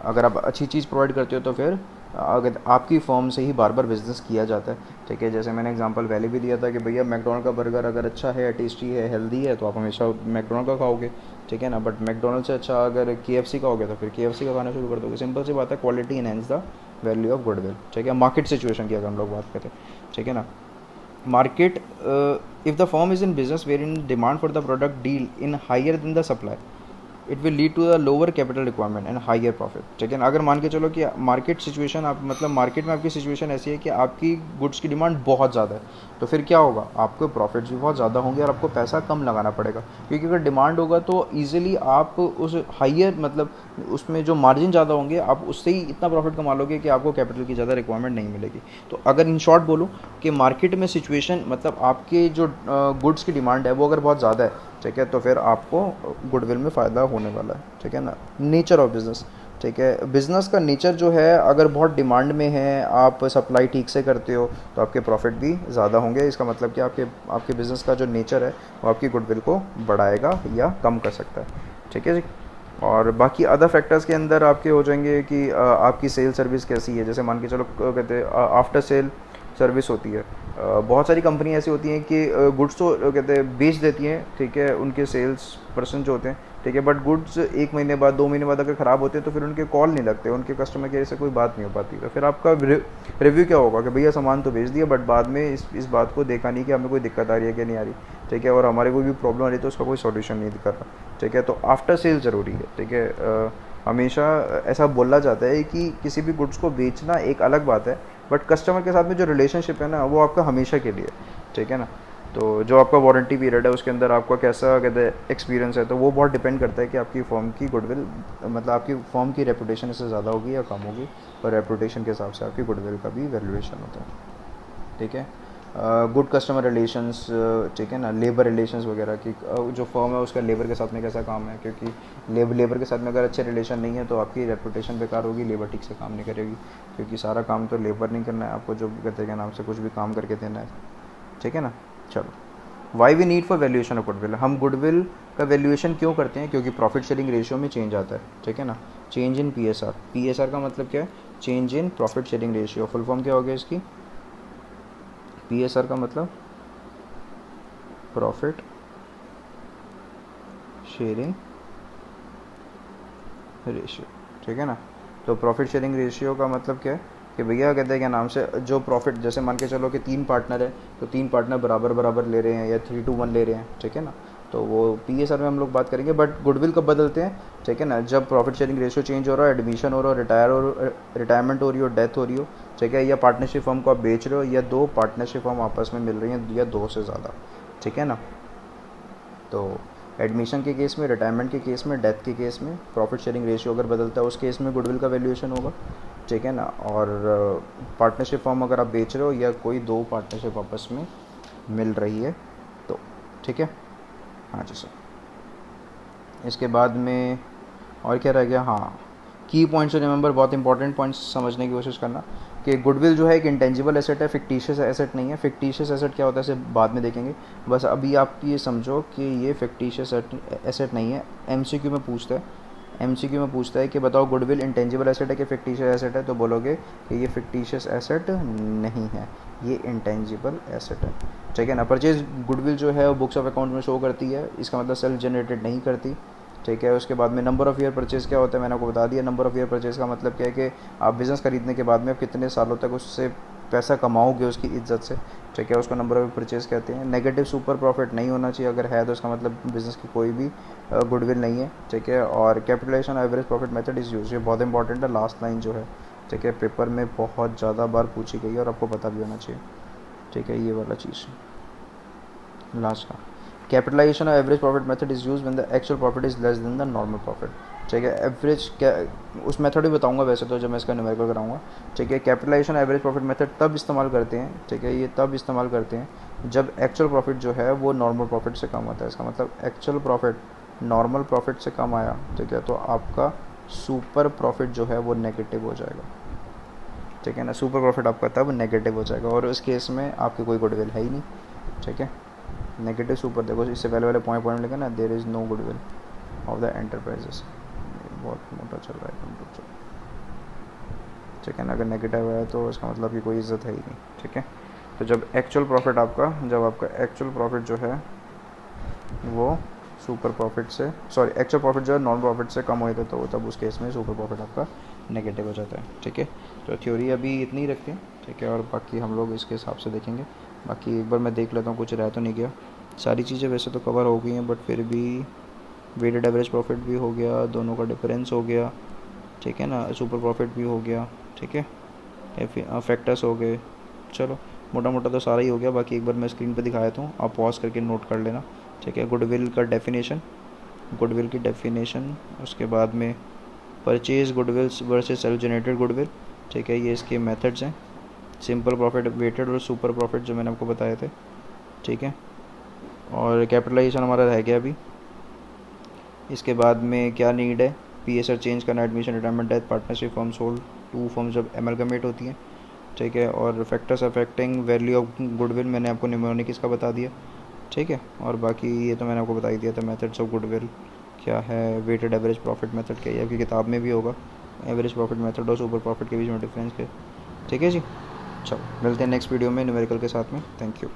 अगर आप अच्छी चीज़ प्रोवाइड करते हो तो फिर अगर आपकी फॉर्म से ही बार बार बिजनेस किया जाता है, ठीक है। जैसे मैंने एग्जांपल पहले भी दिया था कि भैया मैकडोनल्ड का बर्गर अगर अच्छा है, टेस्टी है, हेल्दी है, तो आप हमेशा मैकडोनल्ड का खाओगे, ठीक है ना। बट मैकडोनल्ड से अच्छा अगर KFC का होगा तो फिर KFC का खाना शुरू कर दोगे। सिंपल सी बात है, quality enhance the value of goodwill, ठीक है। मार्केट सिचुएशन की अगर हम लोग बात करें, ठीक है ना, market if the firm is in business wherein demand for the product deal in higher than the supply, it will lead to the lower capital requirement and higher profit, ठीक है ना। अगर मान के चलो कि मार्केट सिचुएशन, आप मतलब मार्केट में आपकी सिचुएशन ऐसी है कि आपकी गुड्स की डिमांड बहुत ज़्यादा है, तो फिर क्या होगा, आपको प्रॉफिट्स भी बहुत ज़्यादा होंगे और आपको पैसा कम लगाना पड़ेगा, क्योंकि अगर डिमांड होगा तो ईजिली आप उस हाइयर मतलब उसमें जो मार्जिन ज़्यादा होंगे आप उससे ही इतना प्रॉफिट कमा लोगे कि आपको कैपिटल की ज़्यादा रिक्वायरमेंट नहीं मिलेगी। तो अगर इन शॉर्ट बोलूँ कि मार्केट में सिचुएशन मतलब आपके जो गुड्स की डिमांड है वो अगर बहुत ज़्यादा है, ठीक है, तो फिर आपको गुडविल में फ़ायदा होने वाला है, ठीक है ना। नेचर ऑफ बिज़नेस, ठीक है, बिज़नेस का नेचर जो है अगर बहुत डिमांड में है, आप सप्लाई ठीक से करते हो तो आपके प्रॉफिट भी ज़्यादा होंगे। इसका मतलब कि आपके आपके बिज़नेस का जो नेचर है वो आपकी गुडविल को बढ़ाएगा या कम कर सकता है, ठीक है जी। और बाकी अदर फैक्टर्स के अंदर आपके हो जाएंगे कि आपकी सेल सर्विस कैसी है। जैसे मान के चलो कहते हैं आफ्टर सेल सर्विस होती है, बहुत सारी कंपनी ऐसी होती हैं कि गुड्स तो कहते हैं बेच देती हैं, ठीक है, उनके सेल्स पर्सन जो होते हैं, ठीक है, बट गुड्स 1 महीने बाद 2 महीने बाद अगर ख़राब होते हैं तो फिर उनके कॉल नहीं लगते, उनके कस्टमर केयर से कोई बात नहीं हो पाती। तो फिर आपका रिव्यू क्या होगा कि भैया सामान तो बेच दिया बट बाद में इस बात को देखा नहीं कि हमें कोई दिक्कत आ रही है कि नहीं आ रही, ठीक है, और हमारे कोई भी प्रॉब्लम आ रही है तो उसका कोई सॉल्यूशन नहीं कर रहा, ठीक है। तो आफ्टर सेल ज़रूरी है, ठीक है। हमेशा ऐसा बोला जाता है कि किसी भी गुड्स को बेचना एक अलग बात है, बट कस्टमर के साथ में जो रिलेशनशिप है ना वो आपका हमेशा के लिए, ठीक है ना। तो जो आपका वारंटी पीरियड है उसके अंदर आपका कैसा कहते हैं एक्सपीरियंस है, तो वो बहुत डिपेंड करता है कि आपकी फर्म की गुडविल मतलब आपकी फर्म की रेपुटेशन इससे ज़्यादा होगी या कम होगी, और रेपुटेशन के हिसाब से आपकी गुडविल का भी वैल्यूएशन होता है, ठीक है। गुड कस्टमर रिलेशंस, ठीक है ना, लेबर रिलेशंस वगैरह की जो फर्म है उसका लेबर के साथ में कैसा काम है, क्योंकि लेबर के साथ में अगर अच्छे रिलेशन नहीं है तो आपकी रेपुटेशन बेकार होगी, लेबर ठीक से काम नहीं करेगी, क्योंकि सारा काम तो लेबर नहीं करना है, आपको जो कहते हैं नाम से कुछ भी काम करके देना है, ठीक है ना। चलो, why we need for valuation of goodwill, हम गुडविल का वैल्यूएशन क्यों करते हैं, क्योंकि प्रॉफिट शेयरिंग रेशियो में चेंज आता है, ठीक है ना। चेंज इन PSR का मतलब क्या है, change in profit sharing ratio, full form क्या हो गया इसकी, PSR का मतलब प्रॉफिट शेयरिंग रेशियो, ठीक है ना। तो प्रॉफिट शेयरिंग रेशियो का मतलब क्या है कि भैया कहते हैं क्या नाम से जो प्रॉफिट, जैसे मान के चलो कि 3 पार्टनर है तो 3 पार्टनर बराबर बराबर ले रहे हैं या 3:1 ले रहे हैं, ठीक है ना। तो वो PSR में हम लोग बात करेंगे, बट गुडविल कब बदलते हैं, ठीक है ना, जब प्रॉफिट शेयरिंग रेशियो चेंज हो रहा है, एडमिशन हो रहा है, रिटायरमेंट हो रही हो, डेथ हो रही हो, ठीक है, या पार्टनरशिप फर्म को आप बेच रहे हो, या 2 पार्टनरशिप फर्म आपस में मिल रही हैं या 2 से ज़्यादा, ठीक है ना। तो एडमिशन के केस में, रिटायरमेंट के केस में, डेथ के केस में प्रॉफिट शेयरिंग रेशियो अगर बदलता है उस केस में गुडविल का वैल्यूएशन होगा, ठीक है ना। और पार्टनरशिप फॉर्म अगर आप बेच रहे हो या कोई 2 पार्टनरशिप आपस में मिल रही है तो, ठीक है। हाँ जी सर, इसके बाद में और क्या रह गया, हाँ, की पॉइंट्स रिमेंबर, बहुत इंपॉर्टेंट पॉइंट्स समझने की कोशिश करना कि गुडविल जो है एक इंटेंजिबल एसेट है, फिक्टिशियस एसेट नहीं है। फिक्टिशियस एसेट क्या होता है इसे बाद में देखेंगे, बस अभी आप ये समझो कि ये फिक्टिशियस एसेट नहीं है। MCQ में पूछता है, MCQ में पूछता है कि बताओ गुडविल इंटेंजिबल एसेट है कि फिक्टिशियस एसेट है, तो बोलोगे कि ये फिक्टिशियस एसेट नहीं है, ये इंटेंजिबल एसेट है, ठीक है ना। परचेज गुडविल जो है वो बुक्स ऑफ अकाउंट में शो करती है, इसका मतलब सेल्फ जनरेटेड नहीं करती, ठीक है। उसके बाद में नंबर ऑफ़ ईयर परचेज़ क्या होता है, मैंने आपको बता दिया। नंबर ऑफ़ ईयर परचेज़ का मतलब क्या है कि आप बिज़नेस खरीदने के बाद में आप कितने सालों तक उससे पैसा कमाओगे उसकी इज्जत से, ठीक है, उसको नंबर ऑफ़ परचेज़ कहते हैं। नेगेटिव सुपर प्रॉफिट नहीं होना चाहिए, अगर है तो इसका मतलब बिज़नेस की कोई भी गुडविल नहीं है, ठीक है। और capitalization average profit method is use, ये बहुत इंपॉर्टेंट है, लास्ट लाइन जो है, ठीक है, पेपर में बहुत ज़्यादा बार पूछी गई है और आपको पता भी होना चाहिए, ठीक है, ये वाला चीज़ लास्ट का। कैपिटलाइजेशन और average profit method is use when the actual profit is less than the normal profit, ठीक है। एवरेज क्या, उस मेथड भी बताऊंगा वैसे तो जब मैं इसका न्यूमेरिकल कराऊंगा। ठीक है। कैपिटलाइजेशन एवरेज प्रॉफिट मेथड तब इस्तेमाल करते हैं, ठीक है, ये तब इस्तेमाल करते हैं जब एक्चुअल प्रॉफिट जो है वो नॉर्मल प्रॉफिट से कम आता है। इसका मतलब एक्चुअल प्रॉफिट नॉर्मल प्रॉफिट से कम आया, ठीक है, तो आपका सुपर प्रॉफिट जो है वो नेगेटिव हो जाएगा। ठीक है ना, सुपर प्रॉफिट आपका तब नेगेटिव हो जाएगा, और उस केस में आपकी कोई गुडविल है ही नहीं। ठीक है। नेगेटिव सुपर, देखो इससे पहले वाले पॉइंट पॉइंट लिखा ना, there is no goodwill of the enterprises. बहुत मोटा चल रहा है कंप्यूटर। ठीक है ना, अगर नेगेटिव है तो इसका मतलब कि कोई इज्जत है ही नहीं। ठीक है। तो जब एक्चुअल प्रॉफिट आपका, जब आपका एक्चुअल प्रॉफिट जो है वो सुपर प्रॉफिट से, सॉरी, एक्चुअल प्रॉफिट जो है नॉन प्रॉफिट से कम होता है, तो तब उस केस में सुपर प्रॉफिट आपका नेगेटिव हो जाता है। ठीक है। तो थ्योरी अभी इतनी ही रखते हैं। ठीक है। और बाकी हम लोग इसके हिसाब से देखेंगे। बाकी एक बार मैं देख लेता हूँ कुछ रह तो नहीं गया। सारी चीज़ें वैसे तो कवर हो गई हैं, बट फिर भी वेटेड एवरेज प्रॉफिट भी हो गया, दोनों का डिफरेंस हो गया। ठीक है ना, सुपर प्रॉफिट भी हो गया। ठीक है। फैक्टर्स हो गए। चलो, मोटा मोटा तो सारा ही हो गया। बाकी एक बार मैं स्क्रीन पे दिखाया था, आप पॉज करके नोट कर लेना। ठीक है। गुडविल का डेफिनेशन, गुडविल की डेफिनेशन, उसके बाद में purchase goodwill versus self generated goodwill. ठीक है, ये इसके मेथड्स हैं, सिंपल प्रॉफिट, वेटेड और सुपर प्रॉफिट जो मैंने आपको बताए थे। ठीक है। और कैपिटलाइजेशन हमारा रह गया अभी। इसके बाद में क्या नीड है, पीएसआर चेंज करना, admission, retirement, death, partnership, firm sold, to firm जब एमलगमेट होती हैं। ठीक है। और factors affecting value of goodwill मैंने आपको निमोनिक इसका बता दिया। ठीक है। और बाकी ये तो मैंने आपको बता ही दिया था, मेथड्स ऑफ गुडविल क्या है, वेटेड एवरेज प्रॉफिट मेथड क्या है, आपकी किताब में भी होगा, एवरेज प्रॉफिट मेथड और सुपर प्रॉफिट के बीच में डिफरेंस क्या है। ठीक है जी। चलो, मिलते हैं नेक्स्ट वीडियो में न्यूमेरिकल के साथ में। Thank you.